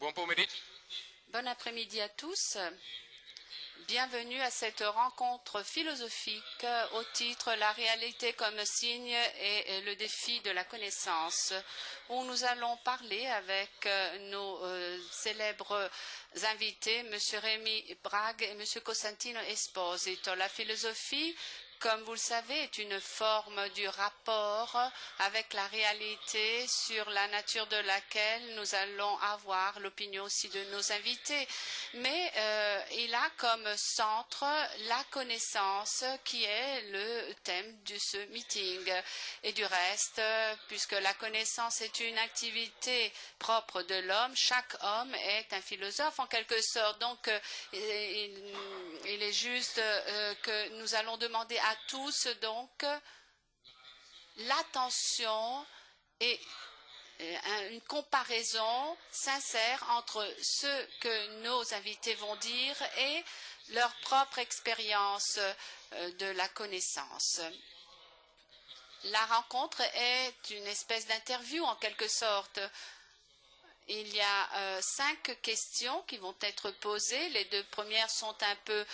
Buon pomeriggio. Bon après-midi à tous. Bienvenue à cette rencontre philosophique au titre « La réalité comme signe et le défi de la connaissance » où nous allons parler avec nos célèbres invités, M. Rémi Brague et M. Costantino Esposito. La philosophie, comme vous le savez, est une forme du rapport avec la réalité sur la nature de laquelle nous allons avoir l'opinion aussi de nos invités. Mais il a comme centre la connaissance qui est le thème de ce meeting. Et du reste, puisque la connaissance est une activité propre de l'homme, chaque homme est un philosophe en quelque sorte. Donc, il est juste que nous allons demander à tous donc l'attention et une comparaison sincère entre ce que nos invités vont dire et leur propre expérience de la connaissance. La rencontre est une espèce d'interview en quelque sorte. Il y a 5 questions qui vont être posées. Les 2 premières sont un peu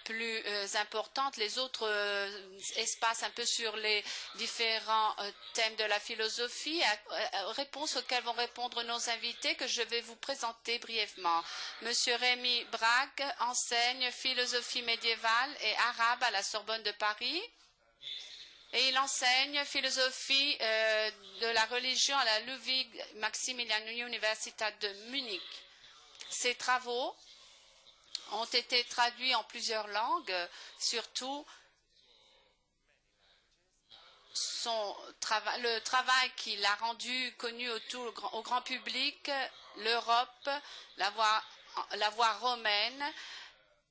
plus importantes. Les autres espacent un peu sur les différents thèmes de la philosophie, réponses auxquelles vont répondre nos invités que je vais vous présenter brièvement. Monsieur Rémi Brague enseigne philosophie médiévale et arabe à la Sorbonne de Paris. Et il enseigne philosophie de la religion à la Ludwig-Maximilian Universität de Munich. Ses travaux ont été traduits en plusieurs langues, surtout le travail qu'il a rendu connu au grand public, l'Europe, la voie romaine,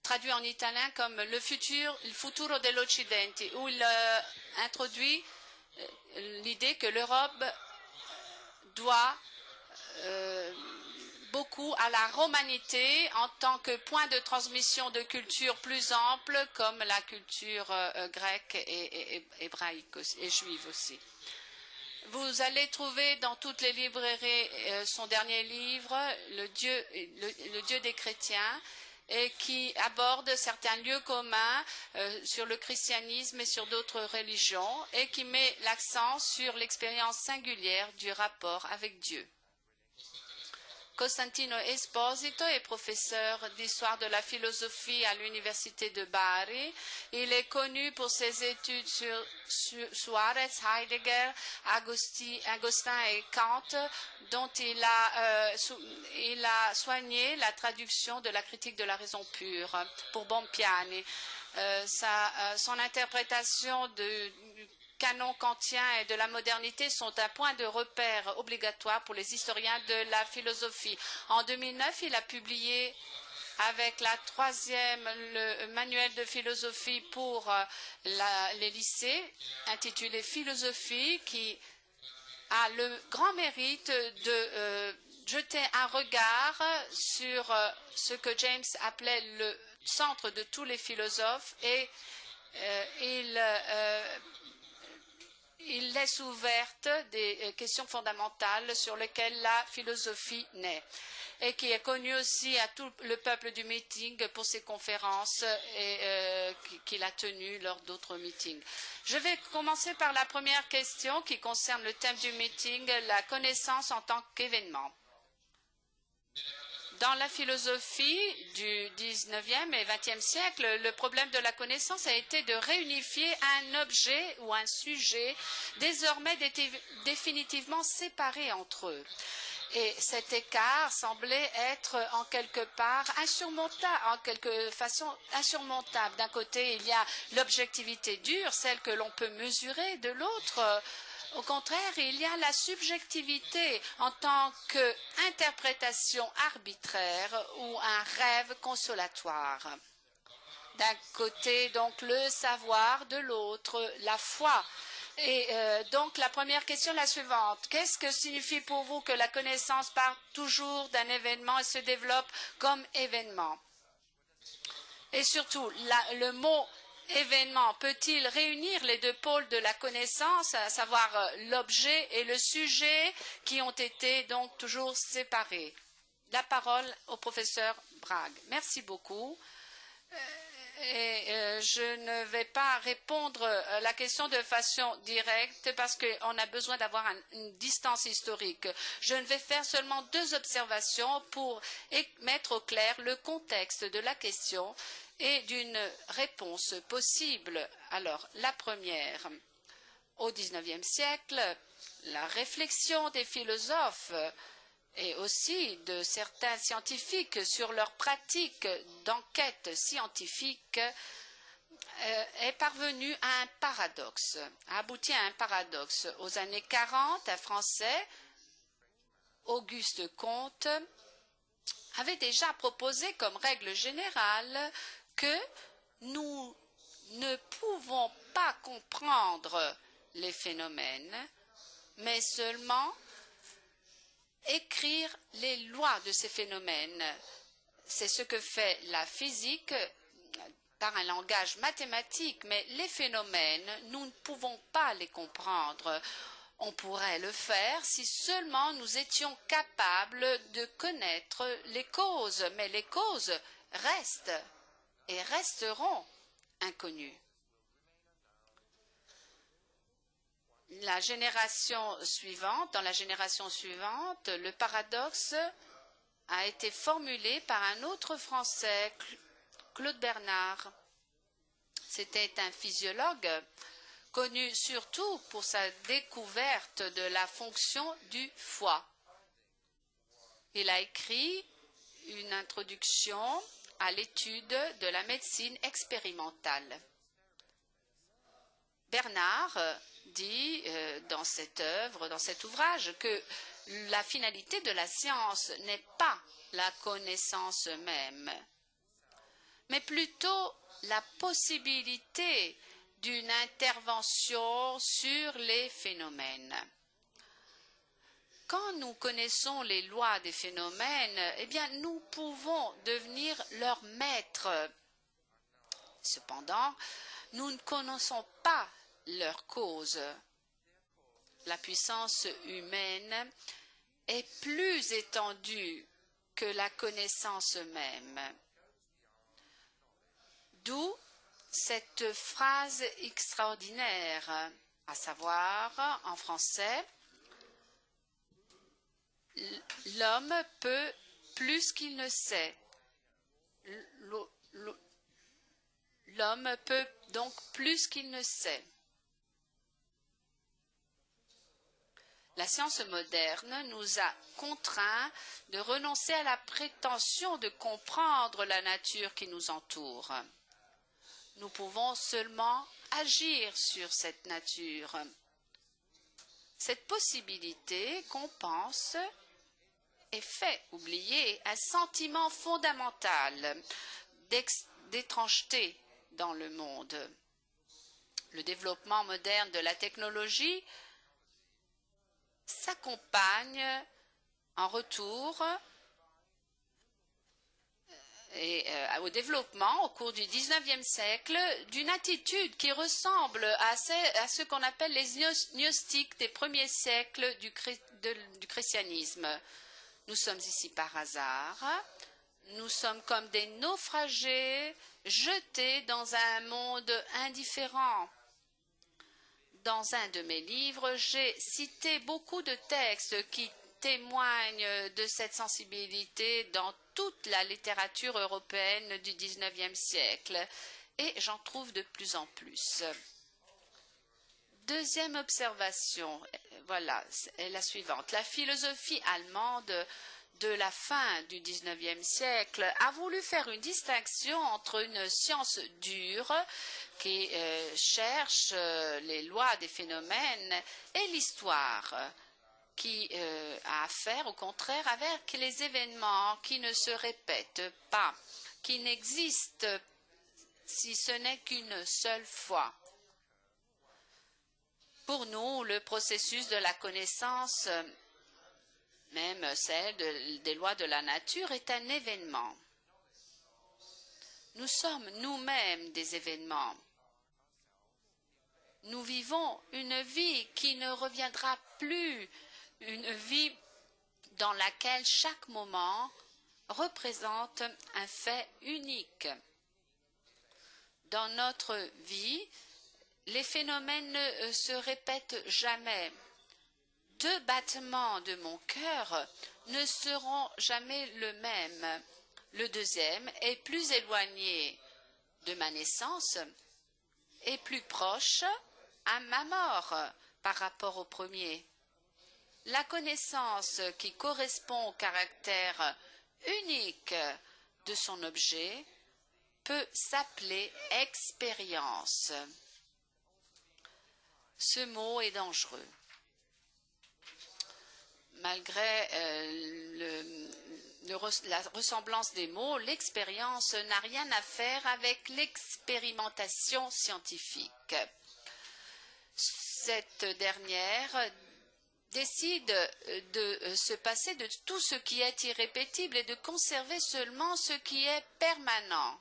traduit en italien comme il futuro dell'Occidente, où il introduit l'idée que l'Europe doit beaucoup à la romanité en tant que point de transmission de culture plus ample comme la culture grecque et hébraïque et juive aussi. Vous allez trouver dans toutes les librairies son dernier livre, le Dieu des chrétiens, et qui aborde certains lieux communs sur le christianisme et sur d'autres religions et qui met l'accent sur l'expérience singulière du rapport avec Dieu. Costantino Esposito est professeur d'histoire de la philosophie à l'université de Bari. Il est connu pour ses études sur Suarez, Heidegger, Augustin et Kant, dont il a soigné la traduction de la critique de la raison pure pour Bompiani. Son interprétation du canon kantien et de la modernité sont un point de repère obligatoire pour les historiens de la philosophie. En 2009, il a publié avec le manuel de philosophie pour les lycées, intitulé Philosophie, qui a le grand mérite de jeter un regard sur ce que James appelait le centre de tous les philosophes et il laisse ouvertes des questions fondamentales sur lesquelles la philosophie naît et qui est connu aussi à tout le peuple du meeting pour ses conférences qu'il a tenues lors d'autres meetings. Je vais commencer par la première question qui concerne le thème du meeting, la connaissance en tant qu'événement. Dans la philosophie du 19e et 20e siècle, le problème de la connaissance a été de réunifier un objet ou un sujet désormais définitivement séparés entre eux. Et cet écart semblait être en quelque part insurmontable, en quelque façon insurmontable. D'un côté, il y a l'objectivité dure, celle que l'on peut mesurer, de l'autre, au contraire, il y a la subjectivité en tant qu'interprétation arbitraire ou un rêve consolatoire. D'un côté, donc, le savoir, de l'autre, la foi. Et donc, la première question est la suivante. Qu'est-ce que signifie pour vous que la connaissance part toujours d'un événement et se développe comme événement? Et surtout, le mot événement peut-il réunir les 2 pôles de la connaissance, à savoir l'objet et le sujet, qui ont été donc toujours séparés? la parole au professeur Bragg. Merci beaucoup. Je ne vais pas répondre à la question de façon directe parce qu'on a besoin d'avoir une distance historique. Je ne vais faire seulement 2 observations pour mettre au clair le contexte de la question et d'une réponse possible. Alors, la première, au XIXe siècle, la réflexion des philosophes et aussi de certains scientifiques sur leurs pratiques d'enquête scientifique est parvenue à un paradoxe, a abouti à un paradoxe. Aux années 40, un Français, Auguste Comte, avait déjà proposé comme règle générale que nous ne pouvons pas comprendre les phénomènes, mais seulement écrire les lois de ces phénomènes. C'est ce que fait la physique par un langage mathématique, mais les phénomènes, nous ne pouvons pas les comprendre. On pourrait le faire si seulement nous étions capables de connaître les causes, mais les causes restent et resteront inconnues. Dans la génération suivante, le paradoxe a été formulé par un autre Français, Claude Bernard. C'était un physiologue connu surtout pour sa découverte de la fonction du foie. Il a écrit une introduction à l'étude de la médecine expérimentale. Bernard dit dans cette œuvre, dans cet ouvrage, que la finalité de la science n'est pas la connaissance même, mais plutôt la possibilité d'une intervention sur les phénomènes. Quand nous connaissons les lois des phénomènes, eh bien, nous pouvons devenir leurs maîtres. Cependant, nous ne connaissons pas leur cause. La puissance humaine est plus étendue que la connaissance même. D'où cette phrase extraordinaire, à savoir, en français, l'homme peut plus qu'il ne sait. L'homme peut donc plus qu'il ne sait. La science moderne nous a contraints de renoncer à la prétention de comprendre la nature qui nous entoure. Nous pouvons seulement agir sur cette nature. Cette possibilité compense et fait oublier un sentiment fondamental d'étrangeté dans le monde. Le développement moderne de la technologie s'accompagne en retour au développement au cours du XIXe siècle d'une attitude qui ressemble à ce qu'on appelle les gnostiques des premiers siècles du christianisme. Nous sommes ici par hasard, nous sommes comme des naufragés jetés dans un monde indifférent. Dans un de mes livres, j'ai cité beaucoup de textes qui témoignent de cette sensibilité dans toute la littérature européenne du XIXe siècle, et j'en trouve de plus en plus. Deuxième observation, voilà, est la suivante. La philosophie allemande de la fin du XIXe siècle a voulu faire une distinction entre une science dure qui cherche les lois des phénomènes et l'histoire qui a affaire au contraire avec les événements qui ne se répètent pas, qui n'existent si ce n'est qu'une seule fois. Pour nous, le processus de la connaissance, même celle des lois de la nature, est un événement. Nous sommes nous-mêmes des événements. Nous vivons une vie qui ne reviendra plus, une vie dans laquelle chaque moment représente un fait unique. Dans notre vie, les phénomènes ne se répètent jamais. 2 battements de mon cœur ne seront jamais le même. Le deuxième est plus éloigné de ma naissance et plus proche à ma mort par rapport au premier. La connaissance qui correspond au caractère unique de son objet peut s'appeler expérience. Ce mot est dangereux. Malgré la ressemblance des mots, l'expérience n'a rien à faire avec l'expérimentation scientifique. Cette dernière décide de se passer de tout ce qui est irrépétible et de conserver seulement ce qui est permanent.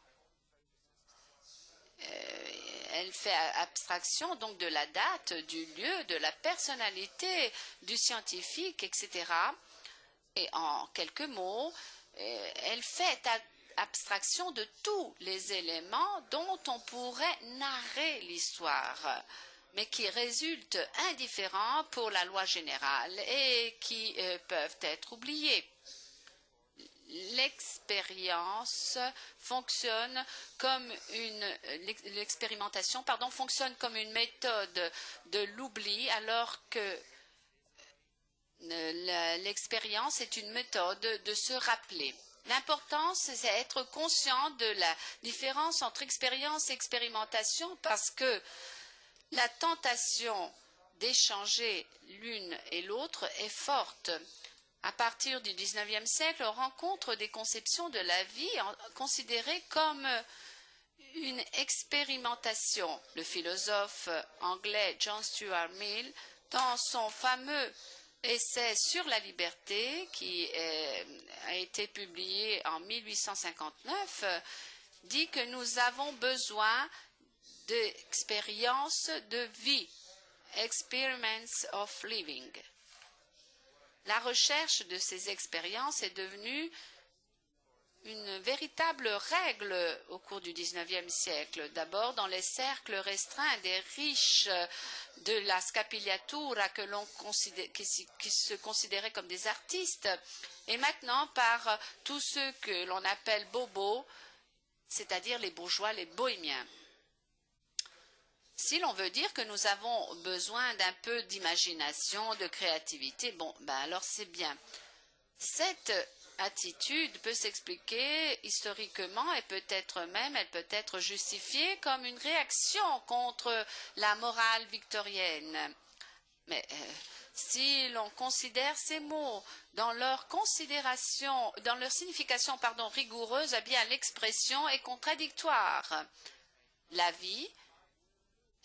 Elle fait abstraction donc de la date, du lieu, de la personnalité, du scientifique, etc. Et en quelques mots, elle fait abstraction de tous les éléments dont on pourrait narrer l'histoire, mais qui résultent indifférents pour la loi générale et qui peuvent être oubliés. L'expérience fonctionne comme l'expérimentation, fonctionne comme une méthode de l'oubli, alors que l'expérience est une méthode de se rappeler. L'important, c'est être conscient de la différence entre expérience et expérimentation, parce que la tentation d'échanger l'une et l'autre est forte. À partir du XIXe siècle, on rencontre des conceptions de la vie considérées comme une expérimentation. Le philosophe anglais John Stuart Mill, dans son fameux essai sur la liberté, qui a été publié en 1859, dit que nous avons besoin d'expériences de vie, experiments of living. La recherche de ces expériences est devenue une véritable règle au cours du XIXe siècle. D'abord dans les cercles restreints des riches de la scapigliatura qui se considéraient comme des artistes, et maintenant par tous ceux que l'on appelle bobos, c'est-à-dire les bourgeois, les bohémiens. Si l'on veut dire que nous avons besoin d'un peu d'imagination, de créativité, alors c'est bien. Cette attitude peut s'expliquer historiquement et elle peut être justifiée comme une réaction contre la morale victorienne. Mais si l'on considère ces mots dans leur signification rigoureuse, eh bien l'expression est contradictoire. La vie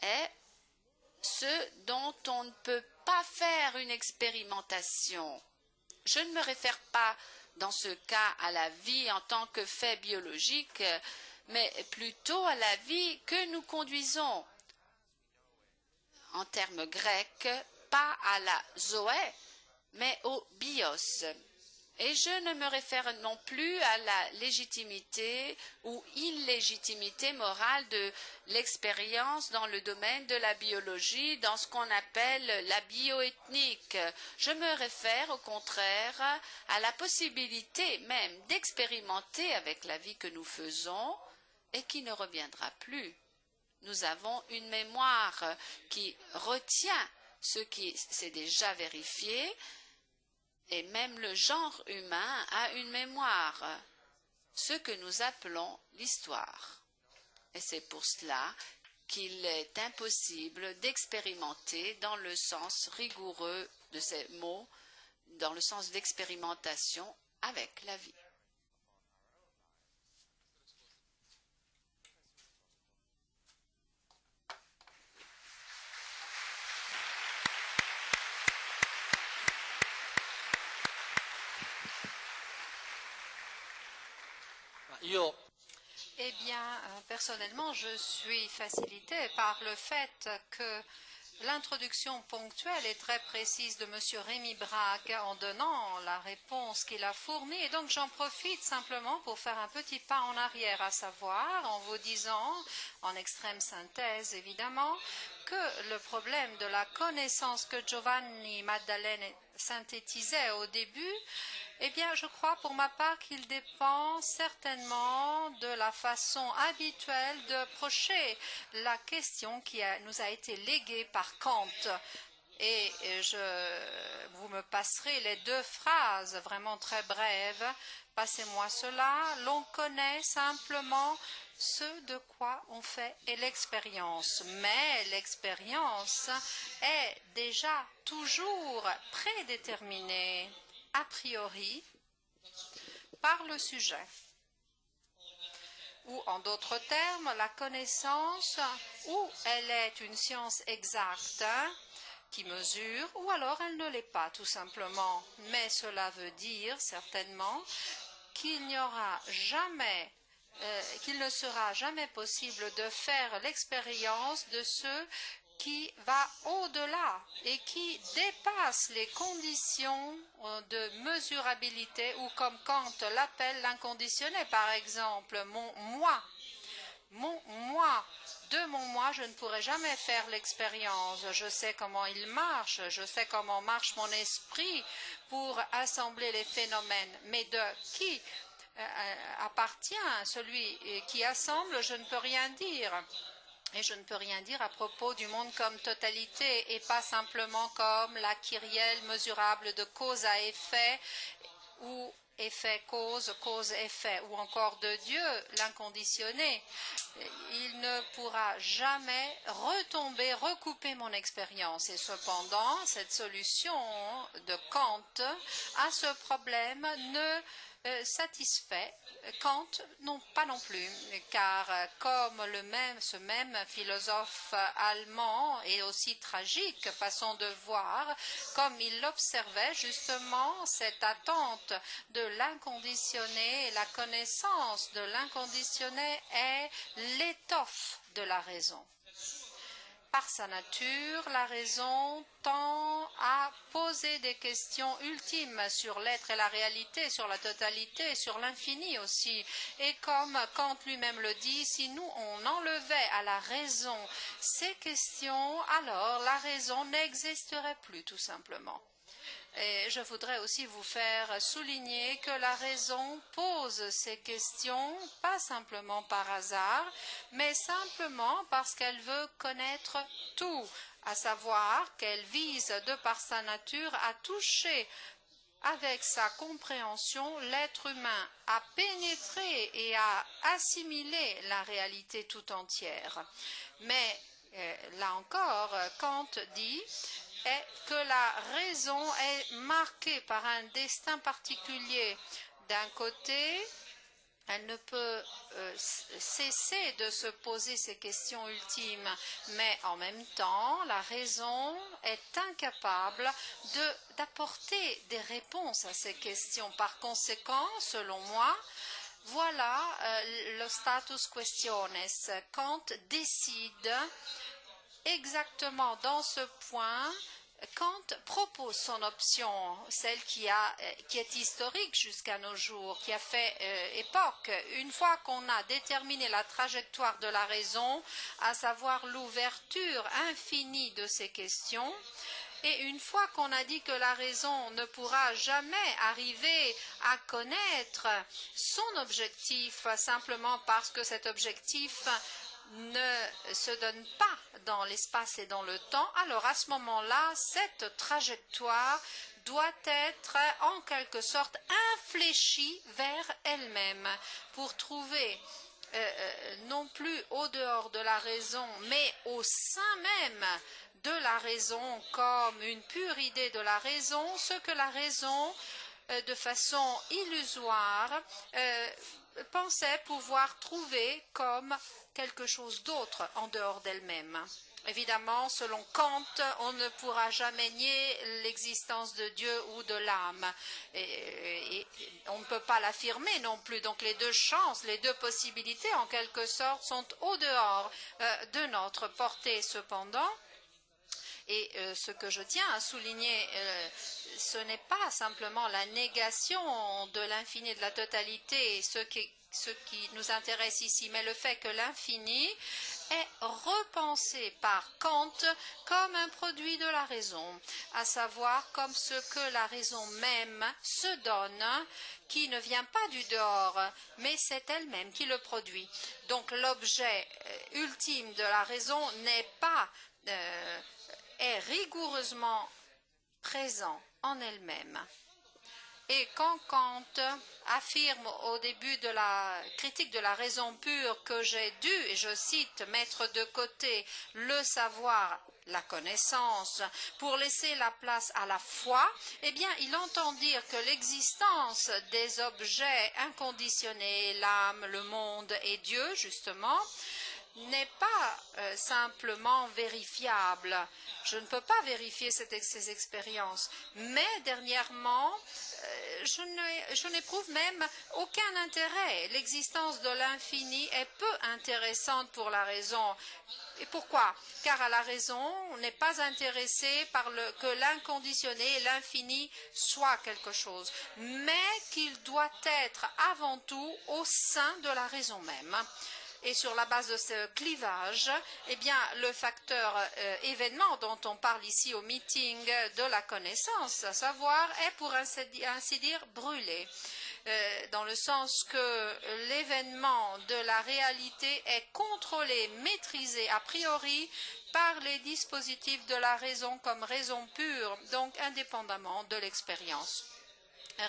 est ce dont on ne peut pas faire une expérimentation. Je ne me réfère pas dans ce cas à la vie en tant que fait biologique, mais plutôt à la vie que nous conduisons. En termes grecs, pas à la zoé, mais au bios. Et je ne me réfère non plus à la légitimité ou illégitimité morale de l'expérience dans le domaine de la biologie, dans ce qu'on appelle la bioéthique. Je me réfère au contraire à la possibilité même d'expérimenter avec la vie que nous faisons et qui ne reviendra plus. Nous avons une mémoire qui retient ce qui s'est déjà vérifié. Et même le genre humain a une mémoire, ce que nous appelons l'histoire. Et c'est pour cela qu'il est impossible d'expérimenter dans le sens rigoureux de ces mots, dans le sens d'expérimentation avec la vie. Eh bien, personnellement, je suis facilitée par le fait que l'introduction ponctuelle et très précise de M. Rémi Braque en donnant la réponse qu'il a fournie. Et donc j'en profite simplement pour faire un petit pas en arrière, à savoir en vous disant, en extrême synthèse évidemment, que le problème de la connaissance que Giovanni Maddalene synthétisait au début, eh bien, je crois pour ma part qu'il dépend certainement de la façon habituelle d'approcher la question qui nous a été léguée par Kant. Et vous me passerez les deux phrases vraiment très brèves. Passez-moi cela. L'on connaît simplement ce de quoi on fait l'expérience. Mais l'expérience est déjà toujours prédéterminée a priori par le sujet. Ou en d'autres termes, la connaissance, ou elle est une science exacte qui mesure, ou alors elle ne l'est pas tout simplement. Mais cela veut dire certainement qu'il n'y aura jamais, qu'il ne sera jamais possible de faire l'expérience de ce qui va au-delà et qui dépasse les conditions de mesurabilité ou comme Kant l'appelle l'inconditionné, par exemple, mon moi. De mon moi, je ne pourrai jamais faire l'expérience. Je sais comment il marche, je sais comment marche mon esprit pour assembler les phénomènes. Mais de qui appartient celui qui assemble, je ne peux rien dire. Et je ne peux rien dire à propos du monde comme totalité et pas simplement comme la kyrielle mesurable de cause à effet ou effet-cause, cause-effet, ou encore de Dieu, l'inconditionné. Il ne pourra jamais retomber, recouper mon expérience. Et cependant, cette solution de Kant à ce problème ne satisfait Kant non pas non plus, car comme ce même philosophe allemand et aussi tragique façon de voir, comme il l'observait justement cette attente de l'inconditionné, la connaissance de l'inconditionné est l'étoffe de la raison. Par sa nature, la raison tend à poser des questions ultimes sur l'être et la réalité, sur la totalité, sur l'infini aussi. Et comme Kant lui-même le dit, si nous, on enlevait à la raison ces questions, alors la raison n'existerait plus tout simplement. Et je voudrais aussi vous faire souligner que la raison pose ces questions pas simplement par hasard, mais simplement parce qu'elle veut connaître tout, à savoir qu'elle vise de par sa nature à toucher avec sa compréhension l'être humain, à pénétrer et à assimiler la réalité tout entière. Mais là encore, Kant dit est que la raison est marquée par un destin particulier. D'un côté, elle ne peut cesser de se poser ces questions ultimes, mais en même temps, la raison est incapable d'apporter des réponses à ces questions. Par conséquent, selon moi, voilà le status questiones. Kant décide exactement dans ce point. Kant propose son option, celle qui est historique jusqu'à nos jours, qui a fait époque. Une fois qu'on a déterminé la trajectoire de la raison, à savoir l'ouverture infinie de ces questions, et une fois qu'on a dit que la raison ne pourra jamais arriver à connaître son objectif, simplement parce que cet objectif ne se donne pas dans l'espace et dans le temps, alors à ce moment-là, cette trajectoire doit être en quelque sorte infléchie vers elle-même pour trouver non plus au dehors de la raison, mais au sein même de la raison comme une pure idée de la raison, ce que la raison, de façon illusoire, pensait pouvoir trouver comme quelque chose d'autre en dehors d'elle-même. Évidemment, selon Kant, on ne pourra jamais nier l'existence de Dieu ou de l'âme. Et on ne peut pas l'affirmer non plus. Donc les deux chances, les deux possibilités, en quelque sorte, sont au dehors de notre portée. Cependant, Et ce que je tiens à souligner, ce n'est pas simplement la négation de l'infini et de la totalité, ce qui nous intéresse ici, mais le fait que l'infini est repensé par Kant comme un produit de la raison, à savoir comme ce que la raison même se donne, qui ne vient pas du dehors, mais c'est elle-même qui le produit. Donc l'objet ultime de la raison n'est pas, est rigoureusement présent en elle-même. Et quand Kant affirme au début de la critique de la raison pure que j'ai dû, et je cite, mettre de côté le savoir, la connaissance, pour laisser la place à la foi, eh bien, il entend dire que l'existence des objets inconditionnés, l'âme, le monde et Dieu, justement, n'est pas simplement vérifiable. Je ne peux pas vérifier ces expériences. Mais dernièrement, je n'éprouve même aucun intérêt. L'existence de l'infini est peu intéressante pour la raison. Et pourquoi? Car à la raison, on n'est pas intéressé par que l'inconditionné et l'infini soient quelque chose, mais qu'il doit être avant tout au sein de la raison même. Et sur la base de ce clivage, eh bien, le facteur événement dont on parle ici au meeting de la connaissance, à savoir, est pour ainsi dire brûlé. Dans le sens que l'événement de la réalité est contrôlé, maîtrisé a priori par les dispositifs de la raison comme raison pure, donc indépendamment de l'expérience.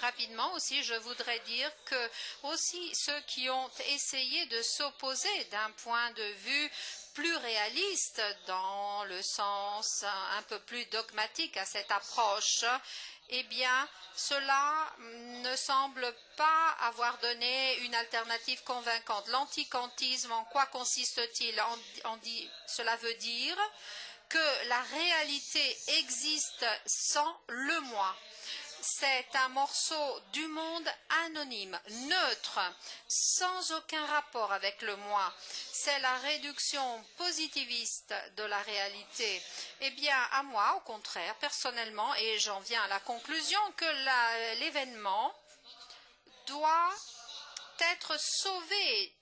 Rapidement aussi, je voudrais dire que aussi ceux qui ont essayé de s'opposer d'un point de vue plus réaliste, dans le sens un peu plus dogmatique à cette approche, eh bien, cela ne semble pas avoir donné une alternative convaincante. L'antikantisme, en quoi consiste-t-il? Cela veut dire que la réalité existe sans le moi. C'est un morceau du monde anonyme, neutre, sans aucun rapport avec le moi. C'est la réduction positiviste de la réalité. Eh bien, à moi, au contraire, personnellement, et j'en viens à la conclusion que l'événement doit être sauvé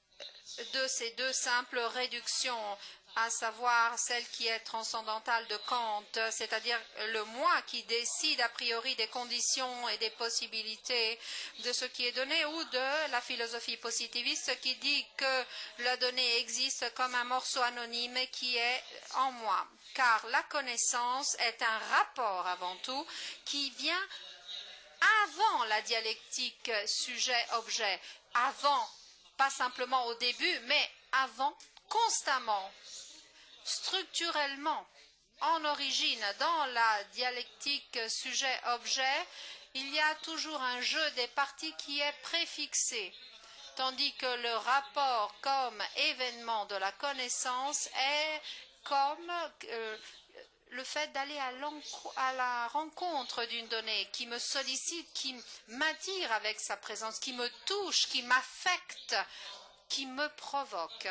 de ces deux simples réductions, à savoir celle qui est transcendantale de Kant, c'est-à-dire le moi qui décide a priori des conditions et des possibilités de ce qui est donné, ou de la philosophie positiviste qui dit que la donnée existe comme un morceau anonyme qui est en moi. Car la connaissance est un rapport avant tout qui vient avant la dialectique sujet-objet, avant, pas simplement au début, mais avant, constamment, structurellement, en origine, dans la dialectique sujet-objet, il y a toujours un jeu des parties qui est préfixé, tandis que le rapport comme événement de la connaissance est comme le fait d'aller à la rencontre d'une donnée qui me sollicite, qui m'attire avec sa présence, qui me touche, qui m'affecte, qui me provoque.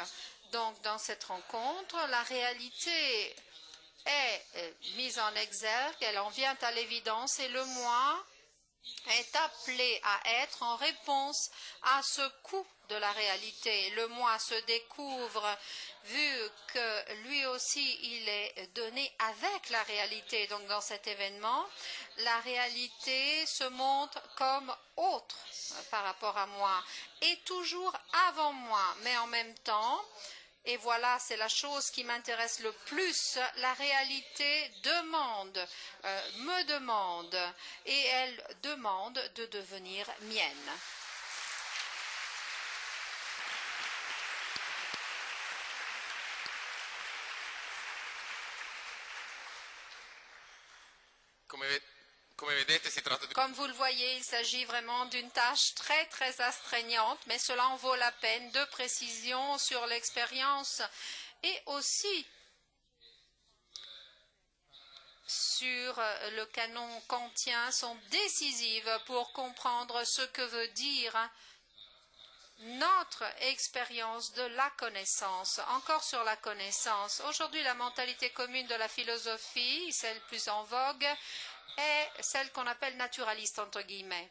Donc, dans cette rencontre, la réalité est mise en exergue, elle en vient à l'évidence et le moi est appelé à être en réponse à ce coup de la réalité. Le moi se découvre vu que lui aussi il est donné avec la réalité. Donc dans cet événement, la réalité se montre comme autre par rapport à moi et toujours avant moi, mais en même temps, et voilà, c'est la chose qui m'intéresse le plus, la réalité me demande, et elle demande de devenir mienne. Comme vous le voyez, il s'agit vraiment d'une tâche très très astreignante, mais cela en vaut la peine. Deux précisions sur l'expérience et aussi sur le canon kantien sont décisives pour comprendre ce que veut dire notre expérience de la connaissance. Encore sur la connaissance. Aujourd'hui, la mentalité commune de la philosophie, celle plus en vogue, est celle qu'on appelle naturaliste, entre guillemets.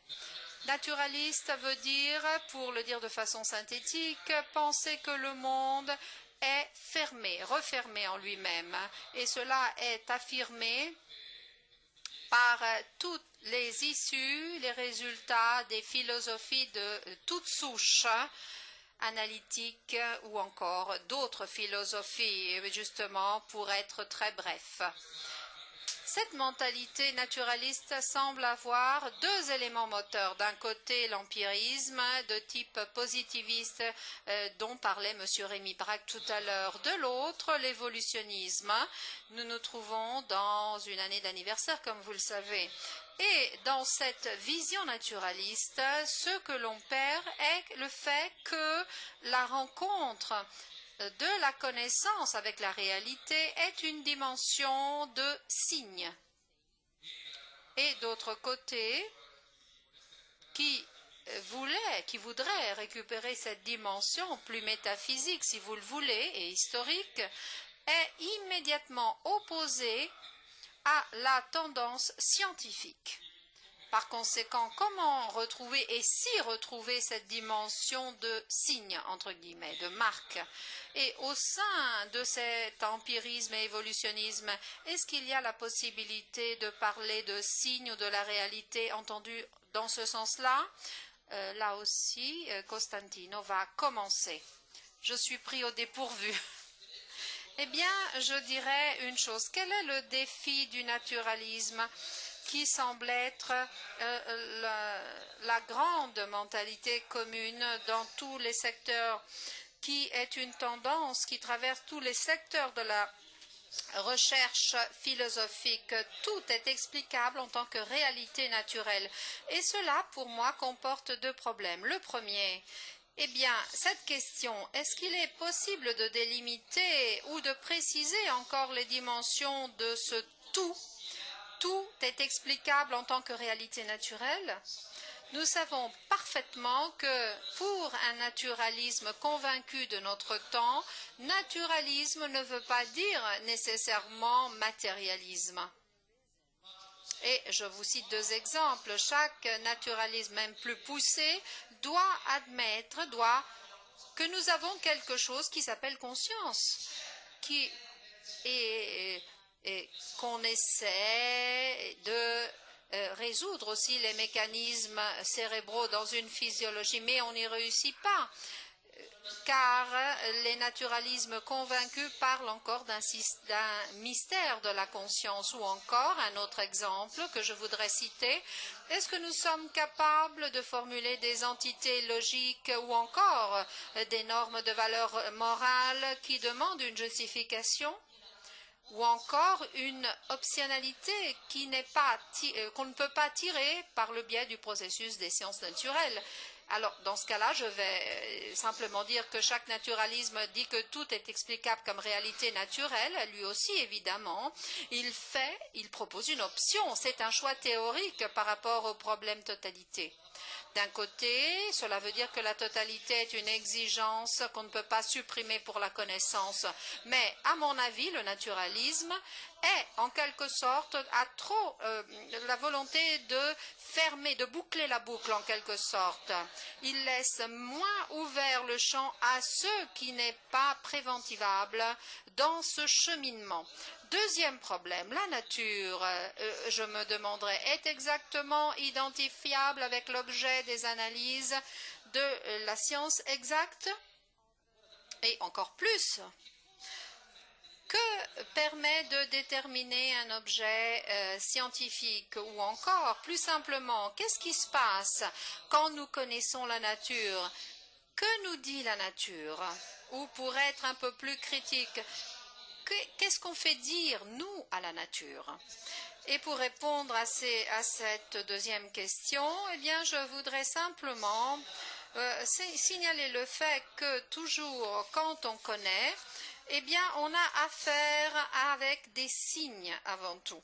Naturaliste veut dire, pour le dire de façon synthétique, penser que le monde est fermé, refermé en lui-même. Et cela est affirmé par toutes les issues, les résultats des philosophies de toutes souches, analytiques ou encore d'autres philosophies, justement pour être très bref. Cette mentalité naturaliste semble avoir deux éléments moteurs. D'un côté, l'empirisme de type positiviste dont parlait M. Rémy Braque tout à l'heure. De l'autre, l'évolutionnisme. Nous nous trouvons dans une année d'anniversaire, comme vous le savez. Et dans cette vision naturaliste, ce que l'on perd est le fait que la rencontre de la connaissance avec la réalité est une dimension de signe. Et d'autre côté, qui voudrait récupérer cette dimension plus métaphysique, si vous le voulez, et historique, est immédiatement opposé à la tendance scientifique. Par conséquent, comment retrouver et si retrouver cette dimension de signe, entre guillemets, de marque? Et au sein de cet empirisme et évolutionnisme, est-ce qu'il y a la possibilité de parler de signe ou de la réalité entendue dans ce sens-là? Là aussi, Costantino va commencer. Je suis pris au dépourvu. Eh bien, je dirais une chose. Quel est le défi du naturalisme qui semble être la grande mentalité commune dans tous les secteurs, qui est une tendance qui traverse tous les secteurs de la recherche philosophique? Tout est explicable en tant que réalité naturelle. Et cela, pour moi, comporte deux problèmes. Le premier, eh bien, cette question, est-ce qu'il est possible de délimiter ou de préciser encore les dimensions de ce tout? Tout est explicable en tant que réalité naturelle. Nous savons parfaitement que pour un naturalisme convaincu de notre temps, naturalisme ne veut pas dire nécessairement matérialisme. Et je vous cite deux exemples. Chaque naturalisme, même plus poussé, doit admettre que nous avons quelque chose qui s'appelle conscience, qui est et qu'on essaie de résoudre aussi les mécanismes cérébraux dans une physiologie, mais on n'y réussit pas, car les naturalismes convaincus parlent encore d'un mystère de la conscience. Ou encore, un autre exemple que je voudrais citer, est-ce que nous sommes capables de formuler des entités logiques ou encore des normes de valeur morale qui demandent une justification? Ou encore une optionnalité qu'on ne peut pas tirer par le biais du processus des sciences naturelles. Alors, dans ce cas-là, je vais simplement dire que chaque naturalisme dit que tout est explicable comme réalité naturelle. Lui aussi, évidemment, il propose une option. C'est un choix théorique par rapport au problème totalité. D'un côté, cela veut dire que la totalité est une exigence qu'on ne peut pas supprimer pour la connaissance. Mais, à mon avis, le naturalisme est, en quelque sorte, a trop la volonté de fermer, de boucler la boucle, en quelque sorte. Il laisse moins ouvert le champ à ce qui n'est pas préventivable dans ce cheminement. Deuxième problème, la nature, je me demanderai, est exactement identifiable avec l'objet des analyses de la science exacte? Et encore plus, que permet de déterminer un objet scientifique? Ou encore, plus simplement, qu'est-ce qui se passe quand nous connaissons la nature? Que nous dit la nature? Ou pour être un peu plus critique, qu'est-ce qu'on fait dire, nous, à la nature? Et pour répondre à cette deuxième question, eh bien, je voudrais simplement signaler le fait que toujours, quand on connaît, eh bien, on a affaire avec des signes avant tout.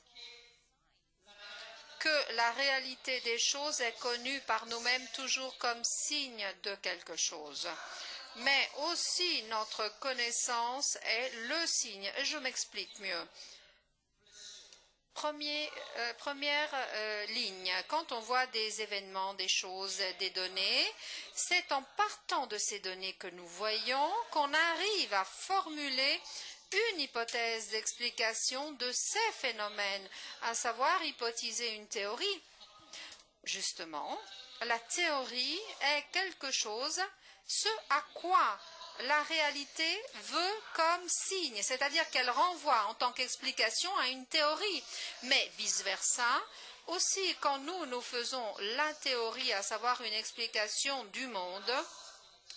Que que la réalité des choses est connue par nous-mêmes toujours comme signe de quelque chose. Mais aussi notre connaissance est le signe. Et je m'explique mieux. Première ligne, quand on voit des événements, des choses, des données, c'est en partant de ces données que nous voyons qu'on arrive à formuler une hypothèse d'explication de ces phénomènes, à savoir hypothiser une théorie. Justement, la théorie est quelque chose, ce à quoi la réalité veut comme signe, c'est-à-dire qu'elle renvoie en tant qu'explication à une théorie, mais vice-versa. Aussi, quand nous faisons la théorie, à savoir une explication du monde,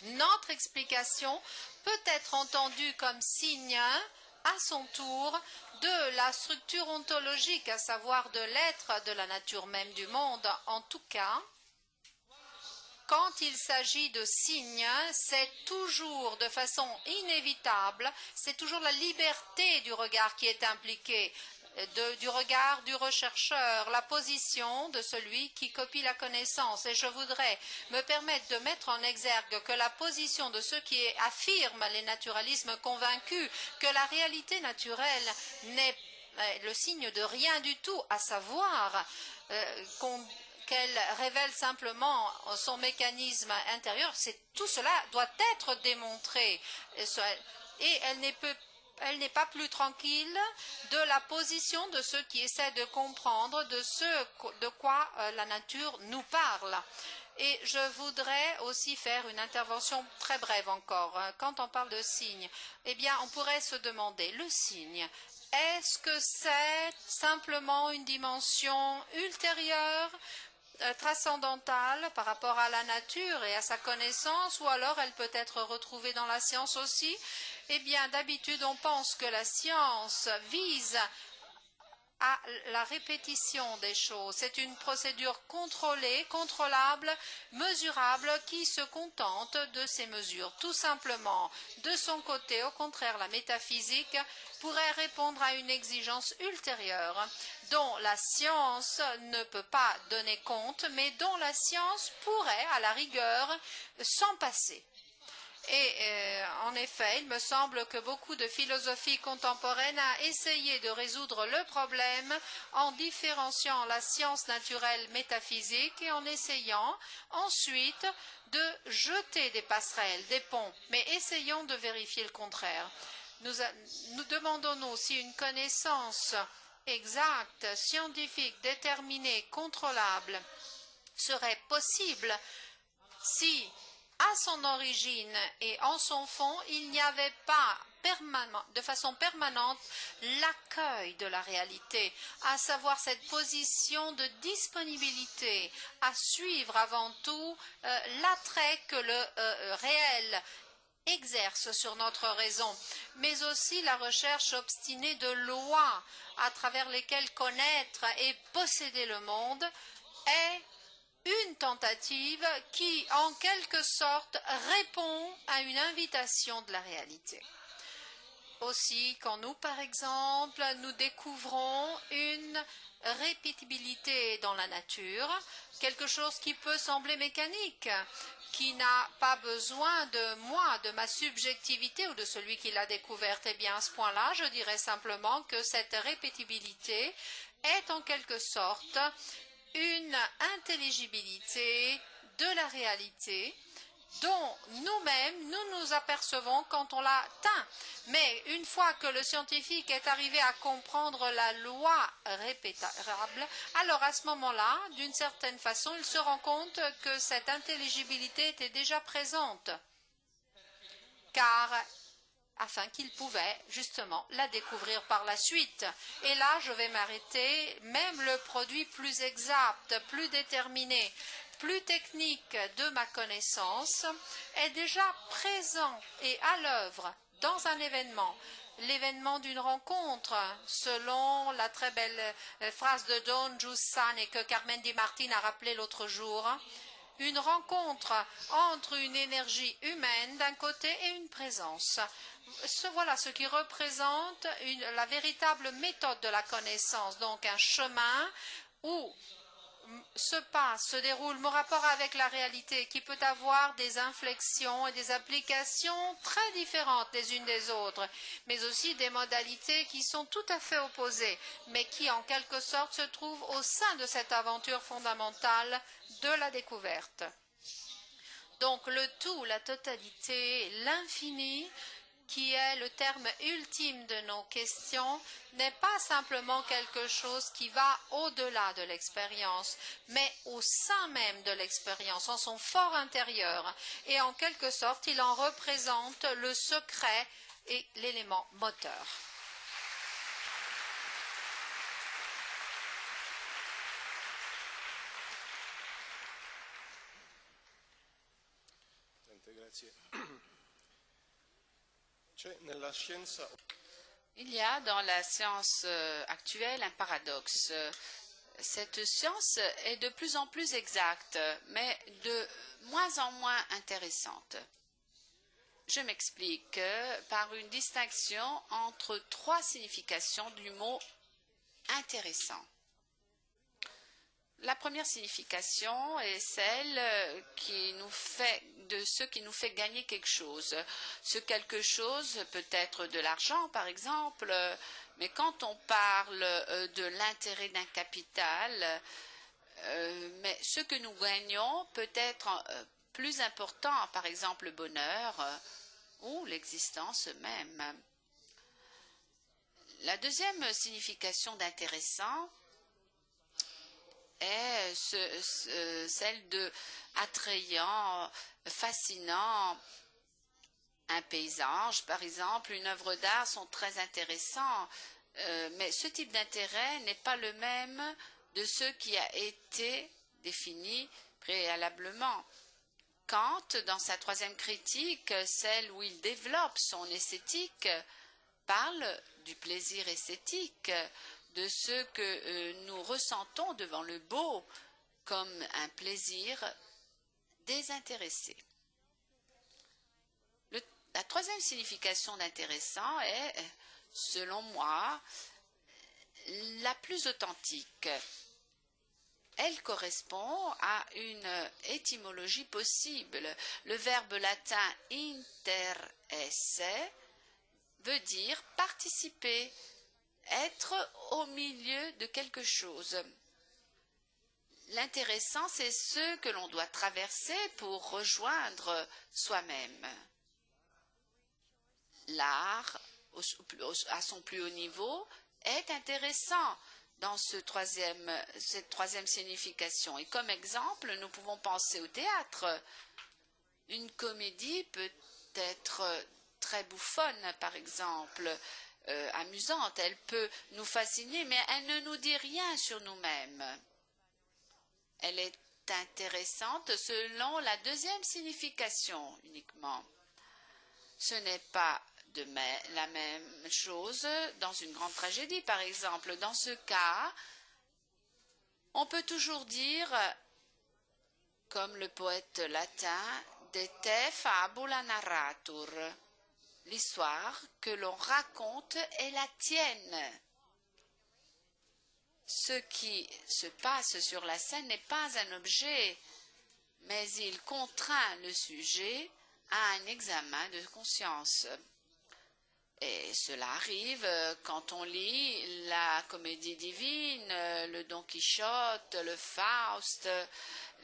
notre explication peut être entendue comme signe, à son tour, de la structure ontologique, à savoir de l'être, de la nature même du monde. En tout cas, quand il s'agit de signes, c'est toujours de façon inévitable, c'est toujours la liberté du regard qui est impliquée, du regard du rechercheur, la position de celui qui copie la connaissance. Et je voudrais me permettre de mettre en exergue que la position de ceux qui affirment les naturalismes convaincus que la réalité naturelle n'est le signe de rien du tout, à savoir qu'elle révèle simplement son mécanisme intérieur, tout cela doit être démontré. Et elle n'est pas plus tranquille de la position de ceux qui essaient de comprendre de quoi la nature nous parle. Et je voudrais aussi faire une intervention très brève encore. Quand on parle de signe, eh bien, on pourrait se demander, le signe, est-ce que c'est simplement une dimension ultérieure, transcendantale par rapport à la nature et à sa connaissance, ou alors elle peut être retrouvée dans la science aussi? Eh bien, d'habitude, on pense que la science vise à la répétition des choses. C'est une procédure contrôlée, contrôlable, mesurable, qui se contente de ces mesures. Tout simplement, de son côté, au contraire, la métaphysique pourrait répondre à une exigence ultérieure dont la science ne peut pas donner compte, mais dont la science pourrait, à la rigueur, s'en passer. Et en effet, il me semble que beaucoup de philosophie contemporaine a essayé de résoudre le problème en différenciant la science naturelle métaphysique et en essayant ensuite de jeter des passerelles, des ponts. Mais essayons de vérifier le contraire. Nous demandons-nous si une connaissance exacte, scientifique, déterminée, contrôlable serait possible si, à son origine et en son fond, il n'y avait pas de façon permanente l'accueil de la réalité, à savoir cette position de disponibilité à suivre avant tout l'attrait que le réel exerce sur notre raison, mais aussi la recherche obstinée de lois à travers lesquelles connaître et posséder le monde est une tentative qui, en quelque sorte, répond à une invitation de la réalité. Aussi, quand nous, par exemple, nous découvrons une répétibilité dans la nature, quelque chose qui peut sembler mécanique, qui n'a pas besoin de moi, de ma subjectivité ou de celui qui l'a découverte, eh bien, à ce point-là, je dirais simplement que cette répétibilité est en quelque sorte une intelligibilité de la réalité dont nous-mêmes, nous apercevons quand on l'atteint. Mais une fois que le scientifique est arrivé à comprendre la loi répétable, alors à ce moment-là, d'une certaine façon, il se rend compte que cette intelligibilité était déjà présente. Car afin qu'il pouvait justement la découvrir par la suite. Et là, je vais m'arrêter, même le produit plus exact, plus déterminé, plus technique de ma connaissance est déjà présent et à l'œuvre dans un événement. L'événement d'une rencontre, selon la très belle phrase de Don Giussane et que Carmen Di Martin a rappelé l'autre jour, une rencontre entre une énergie humaine d'un côté et une présence. Voilà ce qui représente la véritable méthode de la connaissance, donc un chemin où se déroule mon rapport avec la réalité, qui peut avoir des inflexions et des applications très différentes les unes des autres, mais aussi des modalités qui sont tout à fait opposées, mais qui en quelque sorte se trouvent au sein de cette aventure fondamentale de la découverte. Donc le tout, la totalité, l'infini, qui est le terme ultime de nos questions, n'est pas simplement quelque chose qui va au-delà de l'expérience, mais au sein même de l'expérience, en son fort intérieur. Et en quelque sorte, il en représente le secret et l'élément moteur. Grazie. Nella scienza... Il y a dans la science actuelle un paradoxe. Cette science est de plus en plus exacte, mais de moins en moins intéressante. Je m'explique par une distinction entre trois significations du mot intéressant. La première signification est celle de ce qui nous fait gagner quelque chose. Ce quelque chose peut être de l'argent, par exemple, mais quand on parle de l'intérêt d'un capital, mais ce que nous gagnons peut être plus important, par exemple le bonheur ou l'existence même. La deuxième signification d'intéressant est celle de attrayant, fascinant. Un paysage, par exemple, une œuvre d'art sont très intéressants, mais ce type d'intérêt n'est pas le même de ce qui a été défini préalablement. Kant, dans sa troisième critique, celle où il développe son esthétique, parle du plaisir esthétique, de ce que nous ressentons devant le beau comme un plaisir désintéressé. La troisième signification d'intéressant est, selon moi, la plus authentique. Elle correspond à une étymologie possible. Le verbe latin interesse veut dire participer, être au milieu de quelque chose. L'intéressant, c'est ce que l'on doit traverser pour rejoindre soi-même. L'art, à son plus haut niveau, est intéressant dans cette troisième signification. Et comme exemple, nous pouvons penser au théâtre. Une comédie peut être très bouffonne, par exemple, amusante. Elle peut nous fasciner, mais elle ne nous dit rien sur nous-mêmes. Elle est intéressante selon la deuxième signification uniquement. Ce n'est pas la même chose dans une grande tragédie, par exemple. Dans ce cas, on peut toujours dire, comme le poète latin, de te fabula narratur. L'histoire que l'on raconte est la tienne. Ce qui se passe sur la scène n'est pas un objet, mais il contraint le sujet à un examen de conscience. Et cela arrive quand on lit la Comédie divine, le Don Quichotte, le Faust,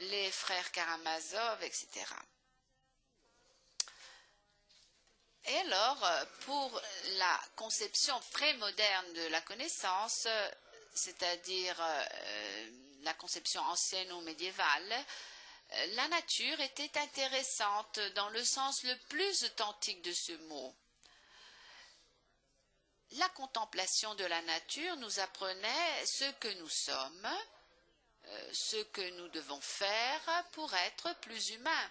les frères Karamazov, etc. Et alors, pour la conception prémoderne de la connaissance, c'est-à-dire la conception ancienne ou médiévale, la nature était intéressante dans le sens le plus authentique de ce mot. La contemplation de la nature nous apprenait ce que nous sommes, ce que nous devons faire pour être plus humains.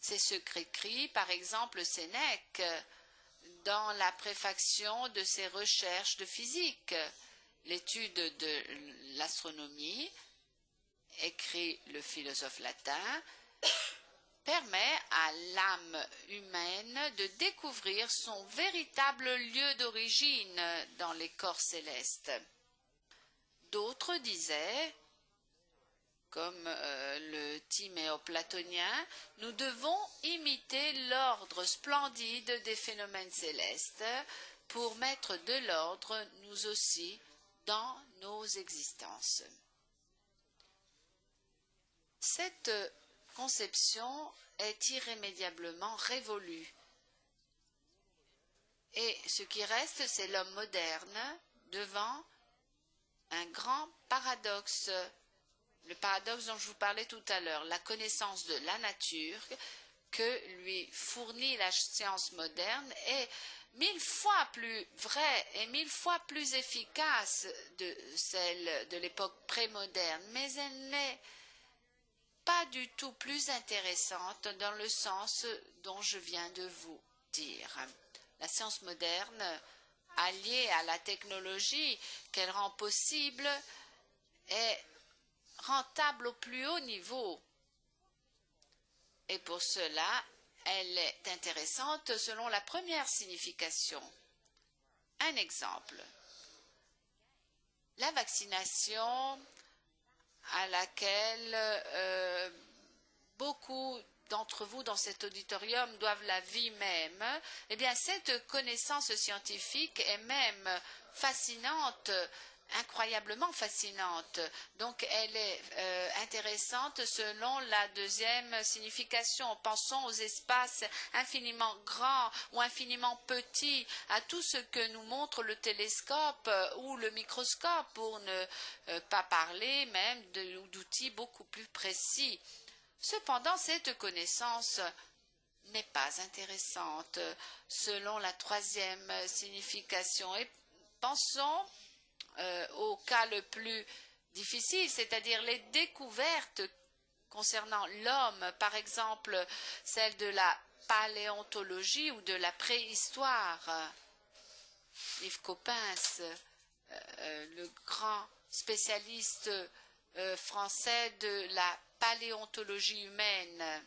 C'est ce qu'écrit par exemple Sénèque dans la préfaction de ses recherches de physique. L'étude de l'astronomie, écrit le philosophe latin, permet à l'âme humaine de découvrir son véritable lieu d'origine dans les corps célestes. D'autres disaient comme le timéo-platonien, nous devons imiter l'ordre splendide des phénomènes célestes pour mettre de l'ordre, nous aussi, dans nos existences. Cette conception est irrémédiablement révolue. Et ce qui reste, c'est l'homme moderne devant un grand paradoxe, le paradoxe dont je vous parlais tout à l'heure, la connaissance de la nature que lui fournit la science moderne est 1000 fois plus vraie et 1000 fois plus efficace de celle de l'époque prémoderne, mais elle n'est pas du tout plus intéressante dans le sens dont je viens de vous dire. La science moderne, alliée à la technologie qu'elle rend possible, est rentable au plus haut niveau. Et pour cela, elle est intéressante selon la première signification. Un exemple. La vaccination à laquelle beaucoup d'entre vous dans cet auditorium doivent la vie même, eh bien cette connaissance scientifique est même fascinante, incroyablement fascinante. Donc elle est intéressante selon la deuxième signification. Pensons aux espaces infiniment grands ou infiniment petits, à tout ce que nous montre le télescope ou le microscope, pour ne pas parler même d'outils beaucoup plus précis. Cependant, cette connaissance n'est pas intéressante selon la troisième signification. Et pensons au cas le plus difficile, c'est-à-dire les découvertes concernant l'homme, par exemple celle de la paléontologie ou de la préhistoire. Yves Coppens, le grand spécialiste français de la paléontologie humaine.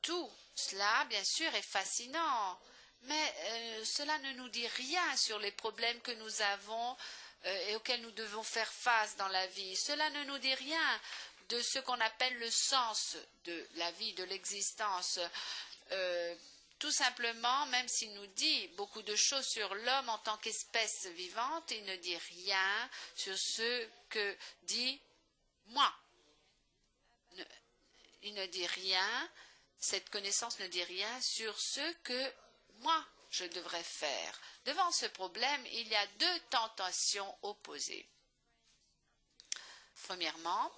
Tout cela, bien sûr, est fascinant, mais cela ne nous dit rien sur les problèmes que nous avons et auxquels nous devons faire face dans la vie. Cela ne nous dit rien de ce qu'on appelle le sens de la vie, de l'existence. Tout simplement, même s'il nous dit beaucoup de choses sur l'homme en tant qu'espèce vivante, il ne dit rien sur ce que dit moi. Il ne dit rien, cette connaissance ne dit rien sur ce que moi je devrais faire. Devant ce problème, il y a deux tentations opposées. Premièrement,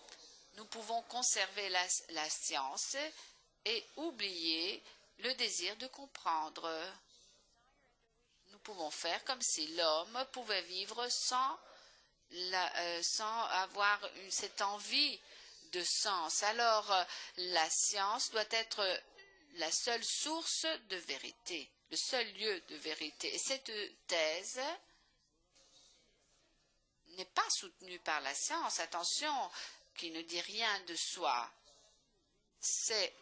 nous pouvons conserver la science et oublier le désir de comprendre. Nous pouvons faire comme si l'homme pouvait vivre sans avoir cette envie de sens. Alors, la science doit être la seule source de vérité, le seul lieu de vérité. Et cette thèse n'est pas soutenue par la science, attention, qui ne dit rien de soi. C'est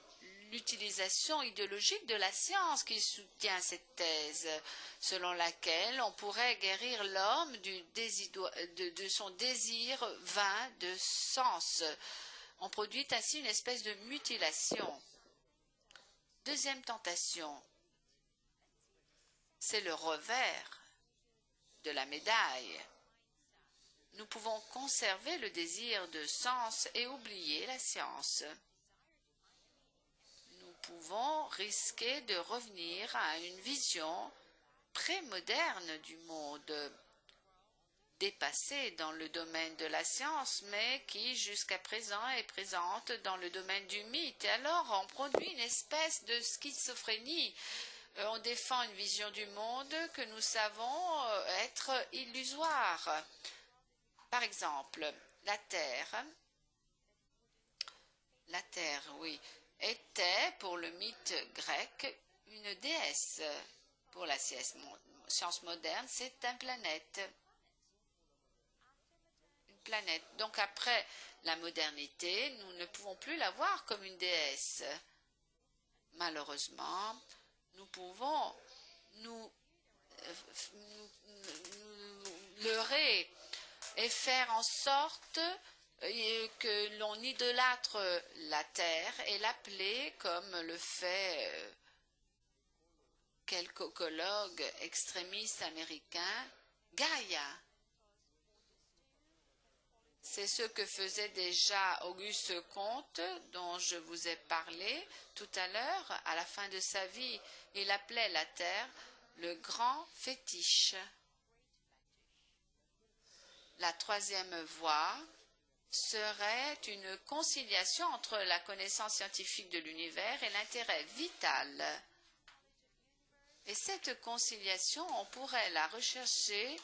l'utilisation idéologique de la science qui soutient cette thèse, selon laquelle on pourrait guérir l'homme de son désir vain de sens. On produit ainsi une espèce de mutilation. Deuxième tentation, c'est le revers de la médaille. Nous pouvons conserver le désir de sens et oublier la science. Nous pouvons risquer de revenir à une vision prémoderne du monde, dépassée dans le domaine de la science, mais qui jusqu'à présent est présente dans le domaine du mythe. Et alors on produit une espèce de schizophrénie. On défend une vision du monde que nous savons être illusoire. Par exemple, la Terre, oui, était pour le mythe grec une déesse. Pour la science moderne, c'est une planète. Donc après la modernité, nous ne pouvons plus la voir comme une déesse. Malheureusement, nous pouvons nous leurrer et faire en sorte que l'on idolâtre la terre et l'appeler, comme le fait quelques écologues extrémistes américains, Gaïa. C'est ce que faisait déjà Auguste Comte, dont je vous ai parlé tout à l'heure. À la fin de sa vie, il appelait la terre le grand fétiche. La troisième voie serait une conciliation entre la connaissance scientifique de l'univers et l'intérêt vital. Et cette conciliation, on pourrait la rechercher